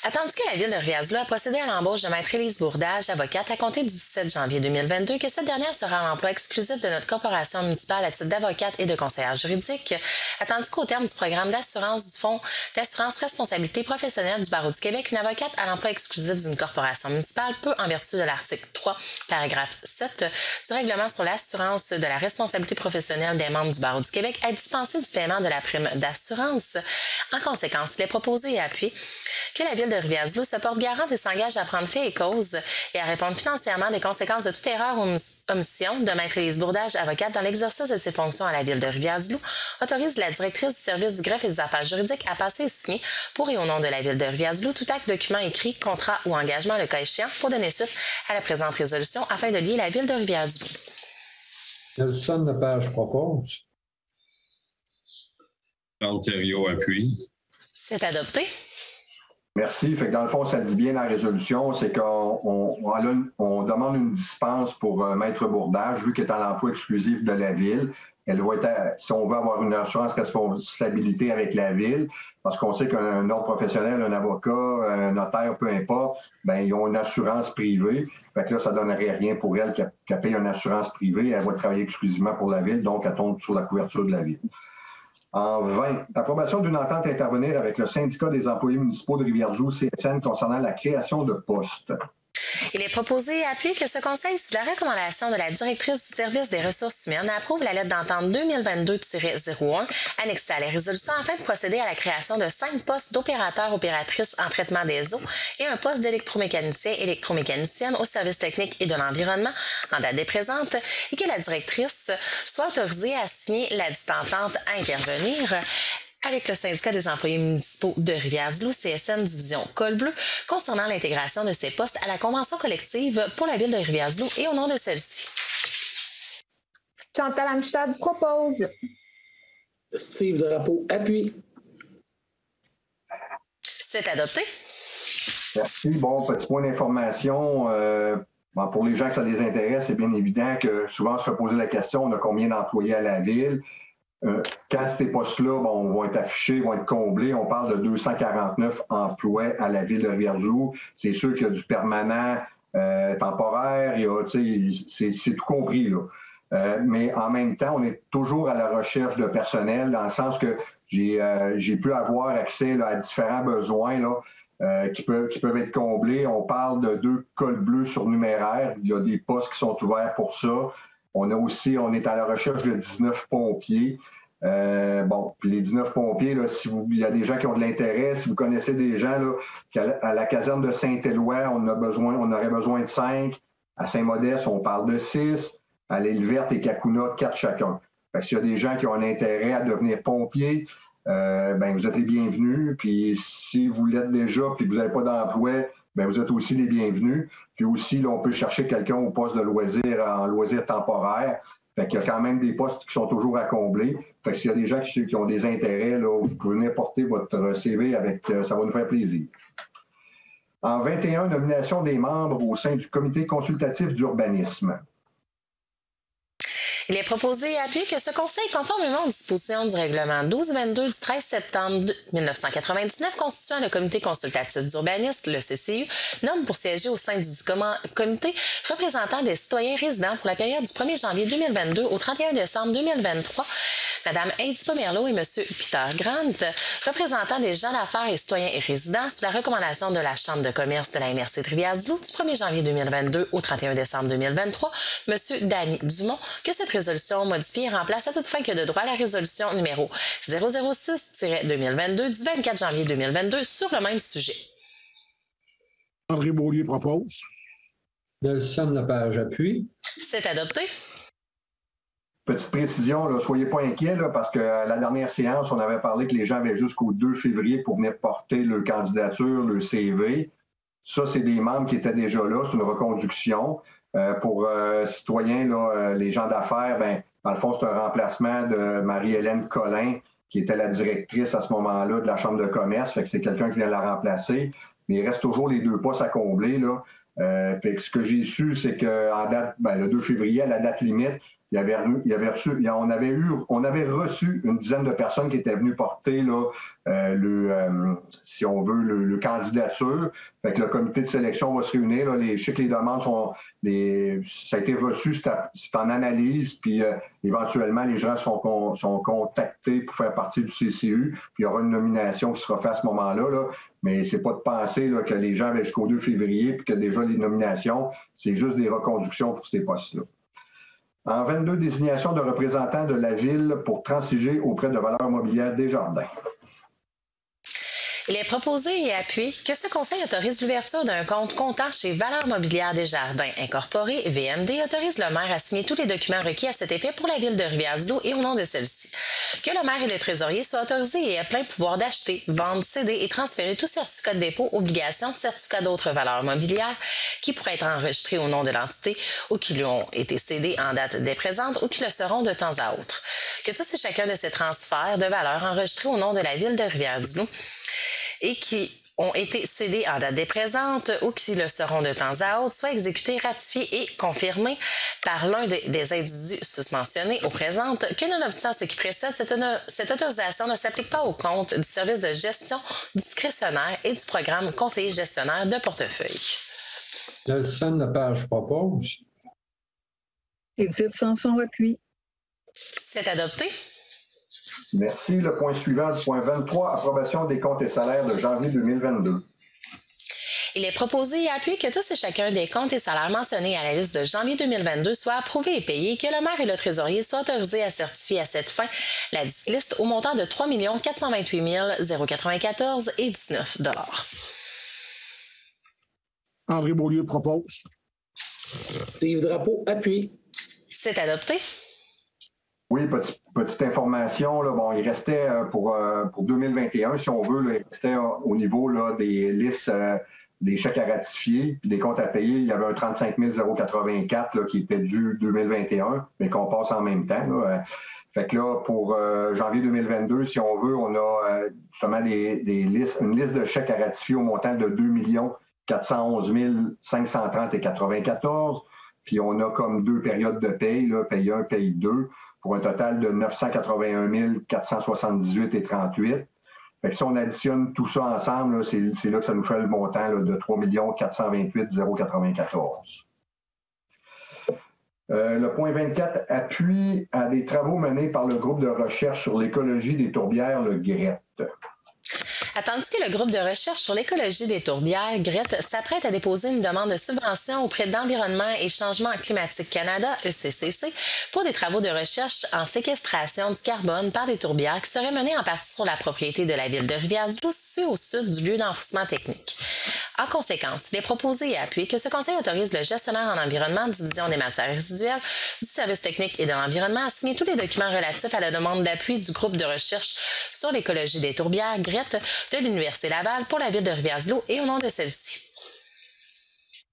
Attendu que la Ville de Rivière-du-Loup a procédé à l'embauche de Maître Élise Bourdage, avocate, à compter du 17 janvier 2022, que cette dernière sera à l'emploi exclusif de notre corporation municipale à titre d'avocate et de conseillère juridique, attendu qu'au terme du programme d'assurance du Fonds d'assurance responsabilité professionnelle du Barreau du Québec, une avocate à l'emploi exclusif d'une corporation municipale peut, en vertu de l'article 3, paragraphe 7 du règlement sur l'assurance de la responsabilité professionnelle des membres du Barreau du Québec, être dispensée du paiement de la prime d'assurance. En conséquence, il est proposé et appuyé que la Ville de Rivière-du-Loup se porte garante et s'engage à prendre fait et cause et à répondre financièrement des conséquences de toute erreur ou omission de Maître Élise Bourdage, avocate, dans l'exercice de ses fonctions à la Ville de Rivière-du-Loup, autorise la directrice du service du greffe et des affaires juridiques à passer et signer, pour et au nom de la Ville de Rivière-du-Loup, tout acte, document écrit, contrat ou engagement, le cas échéant, pour donner suite à la présente résolution afin de lier la Ville de Rivière-du-Loup. Nelson Lepage propose. Charles Thériault appuie. C'est adopté. Merci. Fait que dans le fond, ça dit bien la résolution, c'est qu'on demande une dispense pour Maître Bourdage, vu qu'elle est en emploi exclusif de la Ville. Elle va être, si on veut avoir une assurance responsabilité avec la Ville, parce qu'on sait qu'un ordre professionnel, un avocat, un notaire, peu importe, ben ils ont une assurance privée. Fait que là, ça ne donnerait rien pour elle qu'elle paye une assurance privée. Elle va travailler exclusivement pour la Ville, donc elle tombe sur la couverture de la Ville. En 20, approbation d'une entente à intervenir avec le syndicat des employés municipaux de Rivière-du-Loup, CSN, concernant la création de postes. Il est proposé et appuyé que ce Conseil, sous la recommandation de la directrice du service des ressources humaines, approuve la lettre d'entente 2022-01 annexée à la résolution afin de procéder à la création de 5 postes d'opérateurs-opératrices en traitement des eaux et un poste d'électromécanicien-électromécanicienne au service technique et de l'environnement en date des présentes et que la directrice soit autorisée à signer la dite entente à intervenir avec le syndicat des employés municipaux de Rivière-du-Loup, CSN Division Col Bleu, concernant l'intégration de ces postes à la convention collective pour la Ville de Rivière-du-Loup et au nom de celle-ci. Chantal Amstad propose. Steve Drapeau appuie. C'est adopté. Merci. Bon, petit point d'information. Pour les gens que ça les intéresse, c'est bien évident que souvent on se fait poser la question, on a combien d'employés à la Ville? Quand ces postes-là vont être affichés, vont être comblés, on parle de 249 emplois à la Ville de Rivière-du-Loup. C'est sûr qu'il y a du permanent, temporaire, c'est tout compris, là. Mais en même temps, on est toujours à la recherche de personnel, dans le sens que j'ai pu avoir accès là, à différents besoins là, qui peuvent être comblés. On parle de 2 cols bleus surnuméraires. Il y a des postes qui sont ouverts pour ça. On est à la recherche de 19 pompiers. Puis les 19 pompiers, là, il y a des gens qui ont de l'intérêt, si vous connaissez des gens, là, qu'à la caserne de Saint-Éloi, on aurait besoin de 5. À Saint-Modeste, on parle de 6. À l'Île Verte et Kakuna, 4 chacun. Fait que s'il y a des gens qui ont un intérêt à devenir pompiers, vous êtes les bienvenus. Puis si vous l'êtes déjà puis que vous n'avez pas d'emploi, vous êtes aussi les bienvenus. Puis aussi, là, on peut chercher quelqu'un au poste de loisir, en loisir temporaire. Fait qu'il y a quand même des postes qui sont toujours à combler. Fait que s'il y a des gens qui ont des intérêts, là, vous pouvez venir porter votre CV ça va nous faire plaisir. En 21, nomination des membres au sein du comité consultatif d'urbanisme. Il est proposé et appuyé que ce Conseil, conformément aux dispositions du règlement 1222 du 13 septembre 1999 constituant le comité consultatif d'urbanisme, le CCU, nomme pour siéger au sein du comité représentant des citoyens résidents pour la période du 1er janvier 2022 au 31 décembre 2023, Mme Heidi Pomerleau et M. Peter Grant, représentants des gens d'affaires et citoyens et résidents sous la recommandation de la Chambre de commerce de la MRC de Rivière-du-Loup du 1er janvier 2022 au 31 décembre 2023, M. Danny Dumont, que cette résolution modifiée remplace à toute fin que de droit la résolution numéro 006-2022 du 24 janvier 2022 sur le même sujet. André Beaulieu propose. Nelson Lepage appuie. C'est adopté. Petite précision, là, soyez pas inquiets, là, parce que à la dernière séance, on avait parlé que les gens avaient jusqu'au 2 février pour venir porter leur candidature, leur CV. Ça, c'est des membres qui étaient déjà là, c'est une reconduction. Pour citoyens, là, les gens d'affaires, dans le fond, c'est un remplacement de Marie-Hélène Collin, qui était la directrice à ce moment-là de la Chambre de commerce. Fait que c'est quelqu'un qui vient la remplacer. Mais il reste toujours les 2 postes à combler, là. Ce que j'ai su, c'est qu'en date, le 2 février, à la date limite, on avait reçu une dizaine de personnes qui étaient venues porter là, si on veut, le candidature. Fait que le comité de sélection va se réunir. Là, je sais que les demandes ça a été reçu, c'est en analyse, puis éventuellement, les gens sont contactés pour faire partie du CCU. Puis il y aura une nomination qui sera faite à ce moment-là. Là. Mais c'est pas de penser là, que les gens avaient jusqu'au 2 février, puis que déjà les nominations, c'est juste des reconductions pour ces postes-là. En 22 désignations de représentants de la Ville pour transiger auprès de Valeurs mobilières Desjardins. Il est proposé et appuyé que ce conseil autorise l'ouverture d'un compte comptant chez Valeurs mobilières Desjardins Incorporé, VMD, autorise le maire à signer tous les documents requis à cet effet pour la Ville de Rivière-du-Loup et au nom de celle-ci. Que le maire et le trésorier soient autorisés et aient plein pouvoir d'acheter, vendre, céder et transférer tout certificat de dépôt, obligation, certificat d'autres valeurs mobilières qui pourraient être enregistrés au nom de l'entité ou qui lui ont été cédés en date des présentes ou qui le seront de temps à autre. Que tous et chacun de ces transferts de valeurs enregistrés au nom de la Ville de Rivière-du-Loup et qui ont été cédés en date des présentes ou qui le seront de temps à autre, soient exécutés, ratifiés et confirmés par l'un des individus susmentionnés aux présentes, que nonobstant ce qui précède, cette autorisation ne s'applique pas au compte du service de gestion discrétionnaire et du programme conseiller gestionnaire de portefeuille. Nelson Lepage propose. Edith Sanson appuie. C'est adopté. Merci. Le point suivant, le point 23, approbation des comptes et salaires de janvier 2022. Il est proposé et appuyé que tous et chacun des comptes et salaires mentionnés à la liste de janvier 2022 soient approuvés et payés, que le maire et le trésorier soient autorisés à certifier à cette fin la dite liste au montant de 3 428 094 et 19 $. André Beaulieu propose. Steve Drapeau appuie. C'est adopté. Oui, petite information. Là, bon, il restait pour 2021, si on veut, là, il restait au niveau là, des listes des chèques à ratifier puis des comptes à payer. Il y avait un 35 084 là, qui était dû 2021, mais qu'on passe en même temps. Là. Fait que là, pour janvier 2022, si on veut, on a justement une liste de chèques à ratifier au montant de 2 411 530 et 94. Puis on a comme 2 périodes de paye, là, paye 1, paye 2, pour un total de 981 478 et 38. Fait que si on additionne tout ça ensemble, là, c'est là que ça nous fait le montant là, de 3 428 094. Le point 24, appui à des travaux menés par le groupe de recherche sur l'écologie des tourbières, le GRET. Tandis que le groupe de recherche sur l'écologie des tourbières, GRET, s'apprête à déposer une demande de subvention auprès d'Environnement et Changement climatique Canada, ECCC, pour des travaux de recherche en séquestration du carbone par des tourbières qui seraient menés en partie sur la propriété de la ville de Rivière-du-Loup, située au sud du lieu d'enfouissement technique. En conséquence, il est proposé et appuyé que ce conseil autorise le gestionnaire en environnement, division des matières résiduelles, du service technique et de l'environnement à signer tous les documents relatifs à la demande d'appui du groupe de recherche sur l'écologie des tourbières, GRET, de l'Université Laval pour la ville de Rivière-du-Loup et au nom de celle-ci.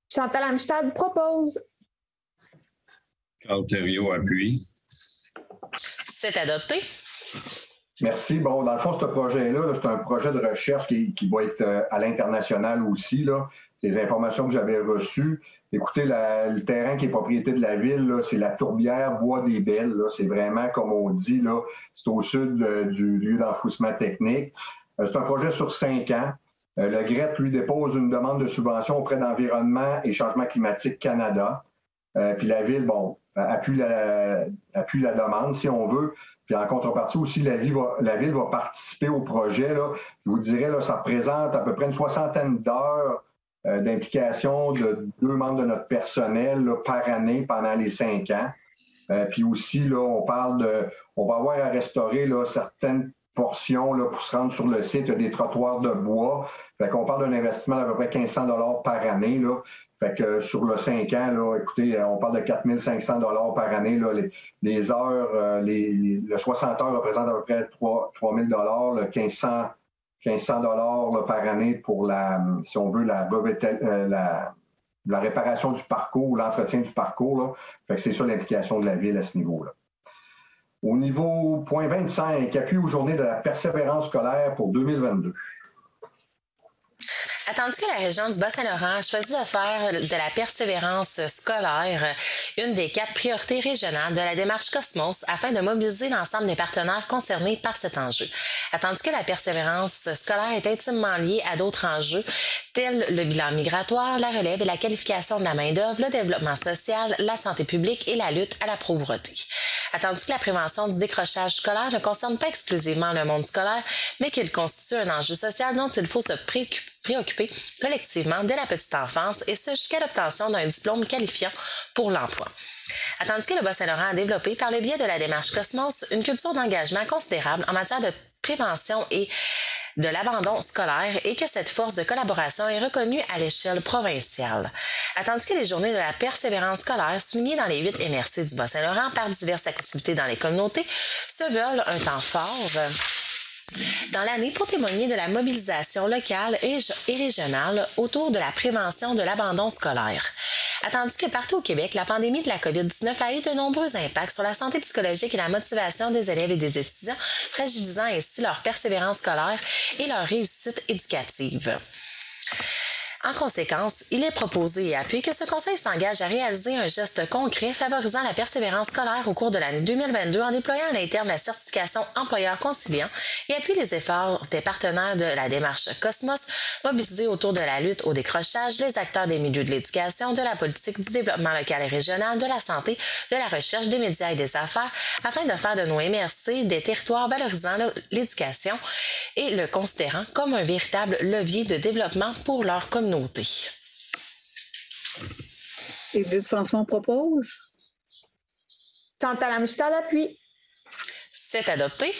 Chantal Amstad propose. Carl Thériault appuie. C'est adopté. Merci. Bon, dans le fond, ce projet-là, c'est un projet de recherche qui va être à l'international aussi. Là. Les informations que j'avais reçues. Écoutez, le terrain qui est propriété de la ville, là, c'est la tourbière Bois des Belles. Là. C'est vraiment, comme on dit, là, c'est au sud du lieu d'enfouissement technique. C'est un projet sur 5 ans. Le GRET, lui, dépose une demande de subvention auprès d'Environnement et Changement climatique Canada. Puis la ville, bon, appuie la demande, si on veut. Puis en contrepartie aussi, la ville va participer au projet. Là. Je vous dirais, là, ça représente à peu près une 60aine d'heures d'implication de 2 membres de notre personnel là, par année pendant les 5 ans. Puis aussi, là, on va avoir à restaurer là, certaines portions là, pour se rendre sur le site, il y a des trottoirs de bois. Fait qu'on parle d'un investissement d'à peu près 1 500 $ par année. Là. Fait que sur le 5 ans, là, écoutez, on parle de 4 500 $ par année. Là. Les heures, le 60 heures représente à peu près 3 000 $, le 1 500 $ là, par année pour si on veut, la réparation du parcours, l'entretien du parcours. Là. Fait que c'est ça l'implication de la ville à ce niveau-là. Au niveau point 25, appui aux journées de la persévérance scolaire pour 2022. Attendu que la région du Bas-Saint-Laurent a choisi de faire de la persévérance scolaire une des 4 priorités régionales de la démarche Cosmos afin de mobiliser l'ensemble des partenaires concernés par cet enjeu. Attendu que la persévérance scolaire est intimement liée à d'autres enjeux tels le bilan migratoire, la relève et la qualification de la main-d'œuvre, le développement social, la santé publique et la lutte à la pauvreté. Attendu que la prévention du décrochage scolaire ne concerne pas exclusivement le monde scolaire, mais qu'il constitue un enjeu social dont il faut se préoccuper collectivement dès la petite enfance et ce jusqu'à l'obtention d'un diplôme qualifiant pour l'emploi. Attendu que le Bas-Saint-Laurent a développé par le biais de la démarche Cosmos une culture d'engagement considérable en matière de prévention et de l'abandon scolaire et que cette force de collaboration est reconnue à l'échelle provinciale. Attendu que les journées de la persévérance scolaire soulignées dans les 8 MRC du Bas-Saint-Laurent par diverses activités dans les communautés se veulent un temps fort dans l'année pour témoigner de la mobilisation locale et régionale autour de la prévention de l'abandon scolaire. Attendu que partout au Québec, la pandémie de la COVID-19 a eu de nombreux impacts sur la santé psychologique et la motivation des élèves et des étudiants, fragilisant ainsi leur persévérance scolaire et leur réussite éducative. En conséquence, il est proposé et appuyé que ce Conseil s'engage à réaliser un geste concret favorisant la persévérance scolaire au cours de l'année 2022 en déployant à l'interne la certification employeur conciliant et appuie les efforts des partenaires de la démarche Cosmos mobilisés autour de la lutte au décrochage, les acteurs des milieux de l'éducation, de la politique, du développement local et régional, de la santé, de la recherche, des médias et des affaires afin de faire de nos MRC des territoires valorisant l'éducation et le considérant comme un véritable levier de développement pour leur communauté. Édith Sanson propose. Chantal Amistad appuie. C'est adopté.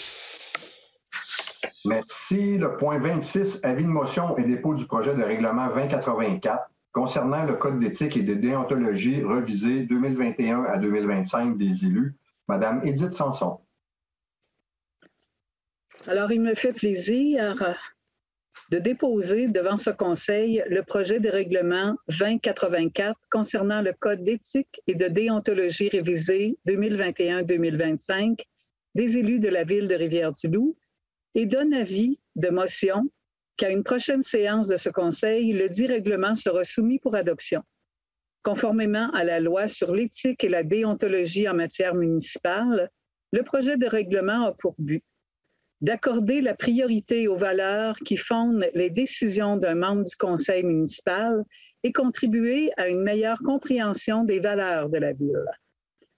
Merci. Le point 26, avis de motion et dépôt du projet de règlement 2084 concernant le Code d'éthique et de déontologie revisé 2021 à 2025 des élus. Madame Édith Sanson. Alors, il me fait plaisir de déposer devant ce Conseil le projet de règlement 2084 concernant le Code d'éthique et de déontologie révisé 2021-2025 des élus de la ville de Rivière-du-Loup et donne avis de motion qu'à une prochaine séance de ce Conseil, le dit règlement sera soumis pour adoption. Conformément à la loi sur l'éthique et la déontologie en matière municipale, le projet de règlement a pour but d'accorder la priorité aux valeurs qui fondent les décisions d'un membre du conseil municipal et contribuer à une meilleure compréhension des valeurs de la ville,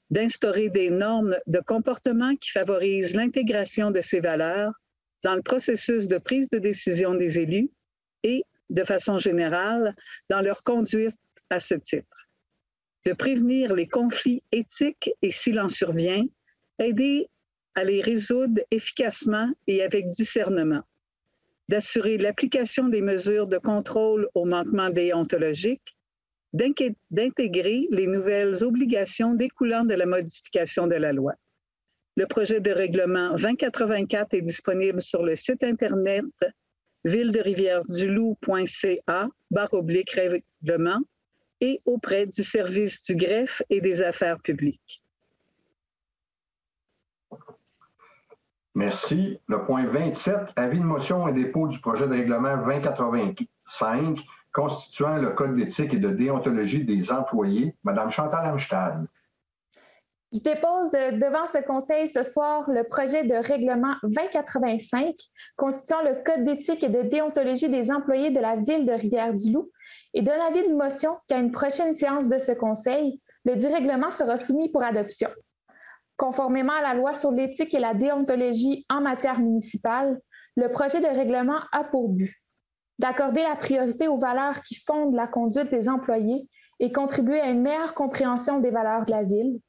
d'instaurer des normes de comportement qui favorisent l'intégration de ces valeurs dans le processus de prise de décision des élus et, de façon générale, dans leur conduite à ce titre, de prévenir les conflits éthiques et, s'il en survient, aider à les résoudre efficacement et avec discernement, d'assurer l'application des mesures de contrôle aux manquements déontologiques, d'intégrer les nouvelles obligations découlant de la modification de la loi. Le projet de règlement 2084 est disponible sur le site Internet ville-de-rivière-du-loup.ca/règlement et auprès du service du greffe et des affaires publiques. Merci. Le point 27, avis de motion et dépôt du projet de règlement 2085 constituant le Code d'éthique et de déontologie des employés. Madame Chantal Amistad. Je dépose devant ce Conseil ce soir le projet de règlement 2085 constituant le Code d'éthique et de déontologie des employés de la ville de Rivière-du-Loup et donne avis de motion qu'à une prochaine séance de ce Conseil, le dit règlement sera soumis pour adoption. Conformément à la loi sur l'éthique et la déontologie en matière municipale, le projet de règlement a pour but d'accorder la priorité aux valeurs qui fondent la conduite des employés et contribuer à une meilleure compréhension des valeurs de la ville,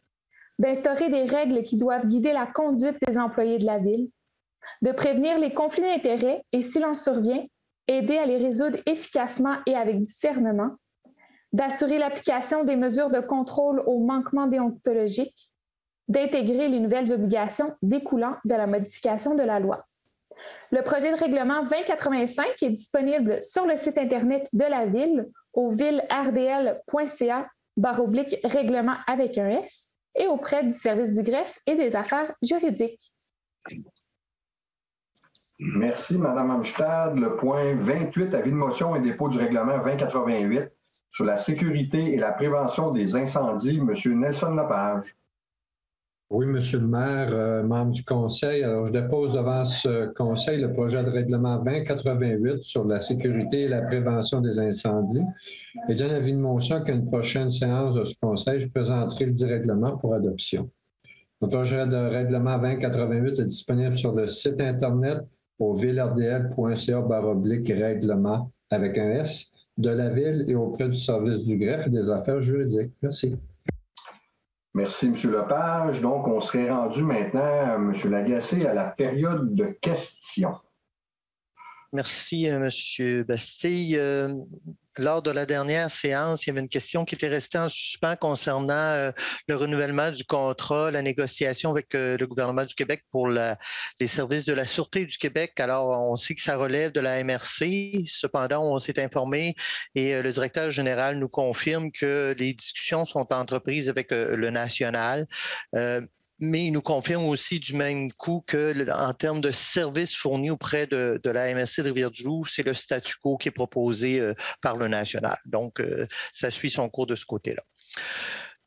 d'instaurer des règles qui doivent guider la conduite des employés de la ville, de prévenir les conflits d'intérêts et, s'il en survient, aider à les résoudre efficacement et avec discernement, d'assurer l'application des mesures de contrôle aux manquements déontologiques, d'intégrer les nouvelles obligations découlant de la modification de la loi. Le projet de règlement 2085 est disponible sur le site Internet de la Ville au ville-rdl.ca/règlement avec un S et auprès du service du greffe et des affaires juridiques. Merci, Mme Amstad. Le point 28, avis de motion et dépôt du règlement 2088 sur la sécurité et la prévention des incendies. M. Nelson Lepage. Oui, Monsieur le maire, membre du conseil. Alors, je dépose devant ce conseil le projet de règlement 2088 sur la sécurité et la prévention des incendies. Et donne avis de motion qu'à une prochaine séance de ce conseil, je présenterai le dit règlement pour adoption. Le projet de règlement 2088 est disponible sur le site Internet au villerdl.ca/règlement avec un S de la Ville et auprès du service du greffe et des affaires juridiques. Merci. Merci, M. Lepage. Donc, on serait rendu maintenant, M. Lagacé, à la période de questions. Merci, M. Bastille. Lors de la dernière séance, il y avait une question qui était restée en suspens concernant le renouvellement du contrat, la négociation avec le gouvernement du Québec pour les services de la Sûreté du Québec. Alors, on sait que ça relève de la MRC. Cependant, on s'est informé et le directeur général nous confirme que les discussions sont entreprises avec le national. Mais il nous confirme aussi du même coup qu'en termes de services fournis auprès de la MRC de Rivière-du-Loup, c'est le statu quo qui est proposé par le national. Donc, ça suit son cours de ce côté-là.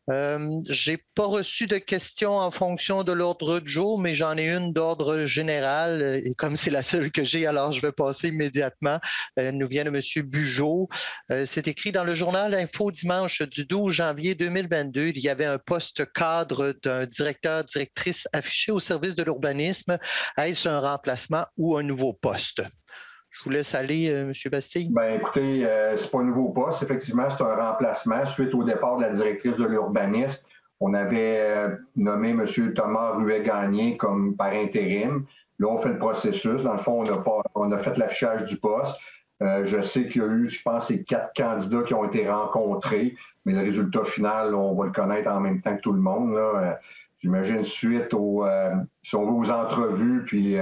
Je n'ai pas reçu de questions en fonction de l'ordre du jour, mais j'en ai une d'ordre général. Et comme c'est la seule que j'ai, alors je vais passer immédiatement. Elle nous vient de M. Bugeaud. C'est écrit dans le journal Info dimanche du 12 janvier 2022. Il y avait un poste cadre d'un directeur-directrice affiché au service de l'urbanisme. Est-ce un remplacement ou un nouveau poste? Je vous laisse aller, M. Bastille. Bien, écoutez, ce n'est pas un nouveau poste. Effectivement, c'est un remplacement suite au départ de la directrice de l'urbanisme. On avait nommé M. Thomas Ruet-Gagné comme par intérim. Là, on fait le processus. Dans le fond, on a fait l'affichage du poste. Je sais qu'il y a eu, je pense, 4 candidats qui ont été rencontrés, mais le résultat final, on va le connaître en même temps que tout le monde. J'imagine suite si on veut, aux entrevues, puis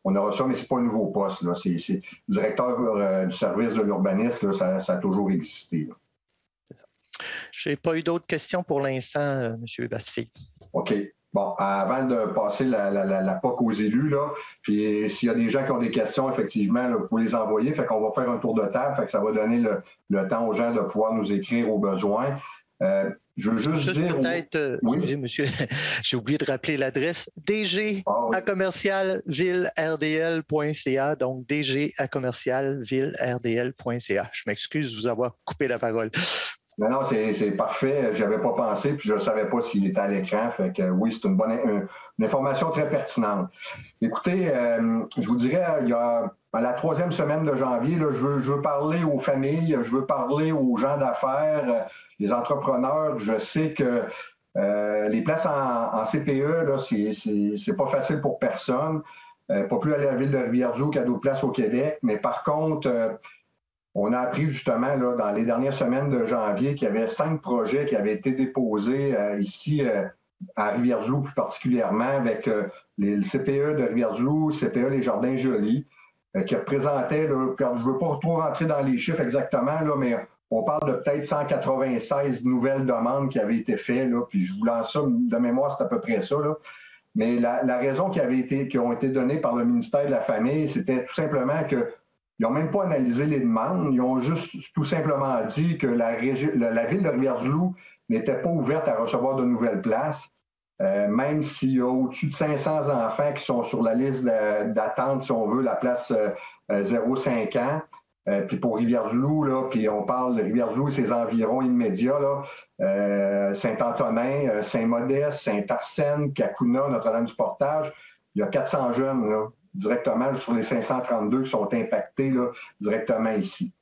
on aura ça, mais ce n'est pas un nouveau poste. C'est directeur du service de l'urbanisme, ça a toujours existé. Je n'ai pas eu d'autres questions pour l'instant, M. Bastille. OK. Bon, avant de passer la POC aux élus, puis s'il y a des gens qui ont des questions, effectivement, là, vous pouvez les envoyer. Fait qu'on va faire un tour de table. Fait que ça va donner le temps aux gens de pouvoir nous écrire au besoin. Je veux juste dire... peut-être, oui? Excusez, monsieur, j'ai oublié de rappeler l'adresse dg@commercialvillerdl.ca, donc dg@commercialvillerdl.ca. Je m'excuse de vous avoir coupé la parole. Non, c'est parfait. Je n'avais pas pensé, puis je ne savais pas s'il était à l'écran. Fait que oui, c'est une information très pertinente. Écoutez, je vous dirais, il y a la 3e semaine de janvier, là, je veux parler aux familles, je veux parler aux gens d'affaires, les entrepreneurs. Je sais que les places en CPE, là, c'est pas facile pour personne. Pas plus à la ville de Rivière-du-Loup qu'à d'autres places au Québec. Mais par contre, on a appris justement là, dans les dernières semaines de janvier qu'il y avait 5 projets qui avaient été déposés ici à Rivière-du-Loup plus particulièrement avec le CPE de Rivière-du-Loup, CPE Les Jardins-Jolis, qui représentaient, là, je ne veux pas trop rentrer dans les chiffres exactement, là, mais on parle de peut-être 196 nouvelles demandes qui avaient été faites, là, puis je vous lance ça, de mémoire, c'est à peu près ça. Là. Mais la raison qui ont été données par le ministère de la Famille, c'était tout simplement que ils n'ont même pas analysé les demandes. Ils ont juste tout simplement dit que la ville de Rivière-du-Loup n'était pas ouverte à recevoir de nouvelles places, même s'il y a au-dessus de 500 enfants qui sont sur la liste d'attente, si on veut, la place 0-5 ans. Puis pour Rivière-du-Loup, là, puis on parle de Rivière-du-Loup et ses environs immédiats, là, Saint-Antonin, Saint-Modeste, Saint-Arsène, Cacouna, Notre-Dame-du-Portage, il y a 400 jeunes, là, directement sur les 532 qui sont impactés là, directement ici.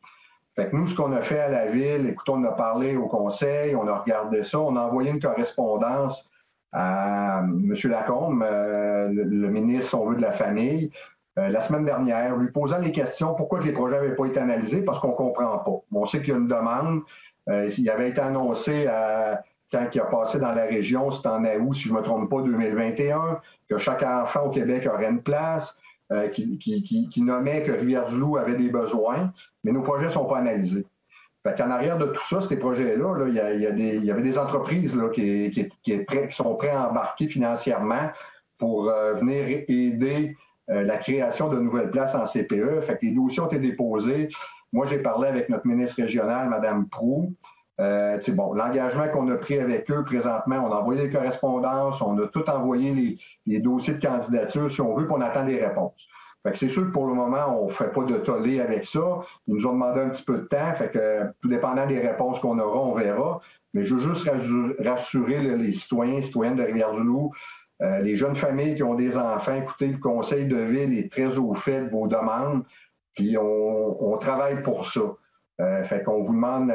Fait que nous, ce qu'on a fait à la Ville, écoutez, on a parlé au conseil, on a regardé ça, on a envoyé une correspondance à M. Lacombe, le ministre, si on veut, de la Famille, la semaine dernière, lui posant les questions, pourquoi les projets n'avaient pas été analysés, parce qu'on ne comprend pas. On sait qu'il y a une demande, il avait été annoncé quand il a passé dans la région, c'était en août, si je ne me trompe pas, 2021, que chaque enfant au Québec aurait une place, qui nommait que Rivière-du-Loup avait des besoins, mais nos projets ne sont pas analysés. Fait qu'en arrière de tout ça, ces projets-là, là, il y avait des entreprises là, qui sont prêtes à embarquer financièrement pour venir aider la création de nouvelles places en CPE. Fait que les dossiers ont été déposés. Moi, j'ai parlé avec notre ministre régional, Mme Proulx. L'engagement qu'on a pris avec eux présentement, on a envoyé des correspondances, on a tout envoyé les dossiers de candidature, si on veut, puis on attend des réponses. Fait que c'est sûr que pour le moment, on ne fait pas de tollé avec ça. Ils nous ont demandé un petit peu de temps, fait que tout dépendant des réponses qu'on aura, on verra. Mais je veux juste rassurer les citoyens et citoyennes de Rivière-du-Loup, les jeunes familles qui ont des enfants. Écoutez, le conseil de ville est très au fait de vos demandes, puis on travaille pour ça. Fait qu'on vous demande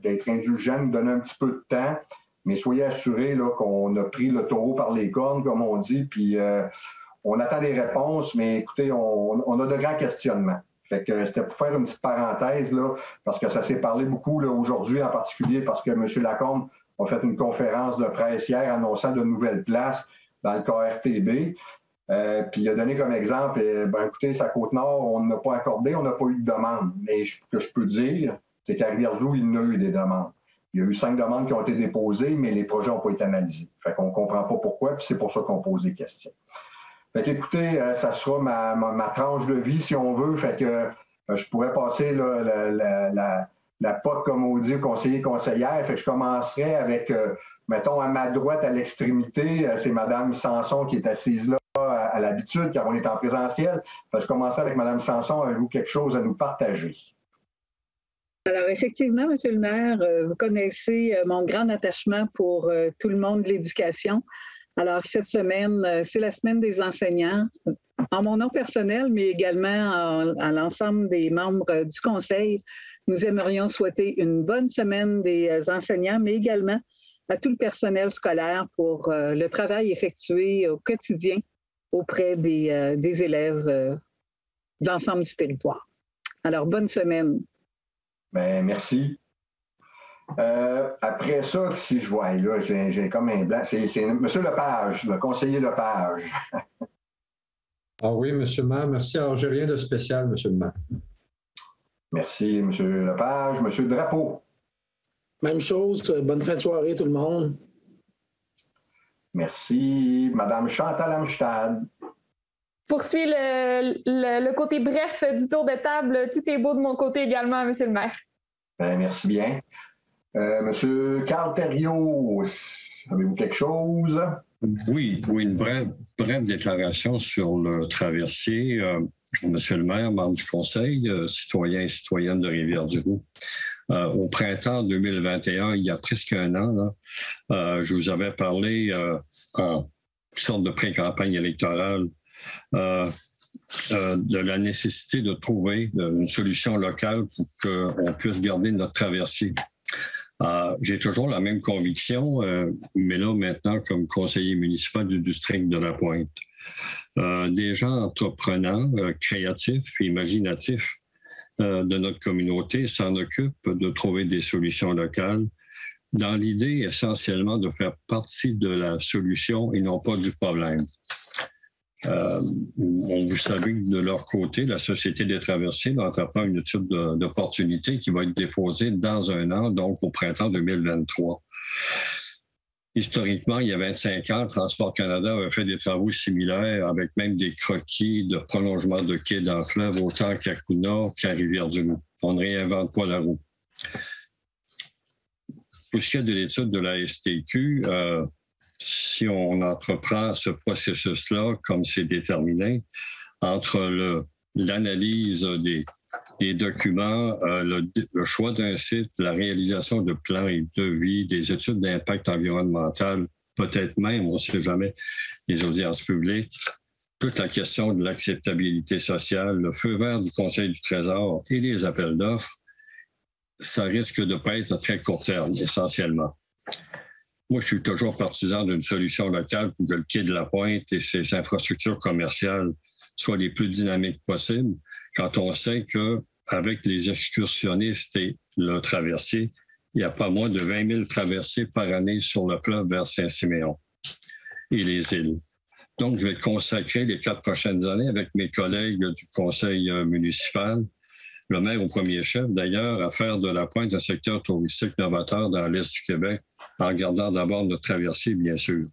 d'être indulgent, de nous donner un petit peu de temps, mais soyez assurés là, qu'on a pris le taureau par les cornes, comme on dit, puis on attend des réponses, mais écoutez, on a de grands questionnements. Fait que c'était pour faire une petite parenthèse, là, parce que ça s'est parlé beaucoup là, aujourd'hui, en particulier parce que M. Lacombe a fait une conférence de presse hier annonçant de nouvelles places dans le KRTB. Puis il a donné comme exemple, écoutez, sa Côte-Nord, on n'a pas accordé, on n'a pas eu de demande. Mais ce que je peux dire, c'est qu'à Rivière-du-Loup, il y en a eu des demandes. Il y a eu 5 demandes qui ont été déposées, mais les projets n'ont pas été analysés. Fait qu'on ne comprend pas pourquoi, puis c'est pour ça qu'on pose des questions. Fait qu'écoutez, ça sera ma tranche de vie, si on veut. Fait que je pourrais passer là, la POC, comme on dit, conseiller-conseillère. Fait que je commencerai avec, mettons, à ma droite, à l'extrémité, c'est Mme Sanson qui est assise là à l'habitude, car on est en présentiel. Fait que je commencerai avec Mme Sanson. Avez-vous quelque chose à nous partager? Alors, effectivement, M. le maire, vous connaissez mon grand attachement pour tout le monde de l'éducation. Alors, cette semaine, c'est la semaine des enseignants. En mon nom personnel, mais également à l'ensemble des membres du Conseil, nous aimerions souhaiter une bonne semaine des enseignants, mais également à tout le personnel scolaire pour le travail effectué au quotidien auprès des élèves de l'ensemble du territoire. Alors, bonne semaine. Bien, merci. Après ça, si je vois, là, j'ai comme un blanc. C'est M. Lepage, le conseiller Lepage. Ah oui, M. le maire, merci. Alors, j'ai rien de spécial, M. le maire. Merci, M. Lepage. M. Drapeau. Même chose. Bonne fin de soirée, tout le monde. Merci. Mme Chantal Amstad. Poursuis le côté bref du tour de table. Tout est beau de mon côté également, M. le maire. Bien, merci bien. Monsieur Carl Thériault, avez-vous quelque chose? Oui, une brève déclaration sur le traversier. Monsieur le maire, membre du Conseil, citoyens et citoyennes de Rivière-du-Loup. Au printemps 2021, il y a presque un an, là, je vous avais parlé en sorte de pré-campagne électorale de la nécessité de trouver une solution locale pour qu'on puisse garder notre traversier. J'ai toujours la même conviction, mais là, maintenant, comme conseiller municipal du district de La Pointe. Des gens entreprenants, créatifs, imaginatifs de notre communauté s'en occupent de trouver des solutions locales dans l'idée essentiellement de faire partie de la solution et non pas du problème. Vous savez que de leur côté, la Société des traversiers entreprend une étude d'opportunité qui va être déposée dans un an, donc au printemps 2023. Historiquement, il y a 25 ans, Transport Canada avait fait des travaux similaires avec même des croquis de prolongement de quais dans le fleuve autant qu'à Couna qu'à Rivière-du-Loup. On ne réinvente pas la roue. Pour ce qui est de l'étude de la STQ, si on entreprend ce processus-là, comme c'est déterminé, entre l'analyse des documents, le choix d'un site, la réalisation de plans et de devis, des études d'impact environnemental, peut-être même, on ne sait jamais, les audiences publiques, toute la question de l'acceptabilité sociale, le feu vert du Conseil du Trésor et les appels d'offres, ça risque de ne pas être à très court terme, essentiellement. Moi, je suis toujours partisan d'une solution locale pour que le quai de la Pointe et ses infrastructures commerciales soient les plus dynamiques possibles, quand on sait qu'avec les excursionnistes et le traversier, il n'y a pas moins de 20 000 traversées par année sur le fleuve vers Saint-Siméon et les îles. Donc, je vais consacrer les 4 prochaines années avec mes collègues du conseil municipal, le maire au premier chef d'ailleurs, à faire de la Pointe un secteur touristique novateur dans l'Est du Québec, en gardant d'abord notre traversier, bien sûr.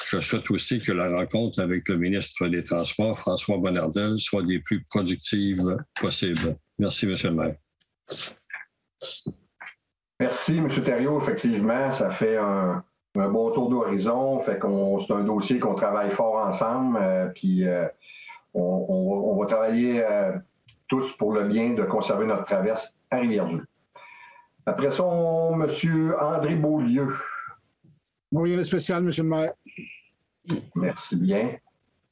Je souhaite aussi que la rencontre avec le ministre des Transports, François Bonnardel, soit des plus productives possibles. Merci, M. le maire. Merci, M. Thériault. Effectivement, ça fait un bon tour d'horizon. C'est un dossier qu'on travaille fort ensemble. On va travailler tous pour le bien de conserver notre traverse à Rivière-du-Loup. Après ça, M. André Beaulieu. Rien de spécial, M. le maire. Merci bien.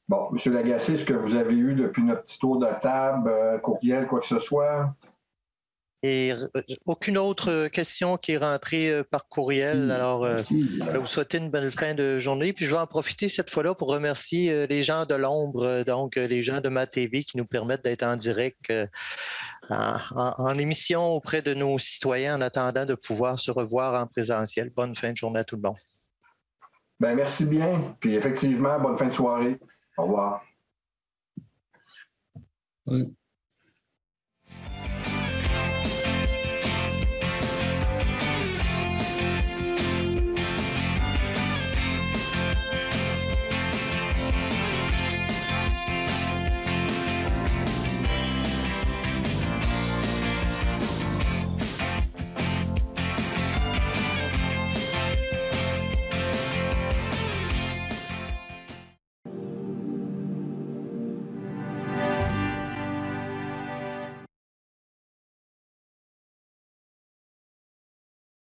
Bon, M. Lagacé, est-ce que vous avez eu depuis notre petit tour de table, courriel, quoi que ce soit? Et aucune autre question qui est rentrée par courriel. Alors, je vais vous souhaiter une bonne fin de journée. Puis, je vais en profiter cette fois-là pour remercier les gens de l'ombre, donc les gens de MaTV qui nous permettent d'être en direct en émission auprès de nos citoyens en attendant de pouvoir se revoir en présentiel. Bonne fin de journée à tout le monde. Bien, merci bien. Puis, effectivement, bonne fin de soirée. Au revoir. Oui.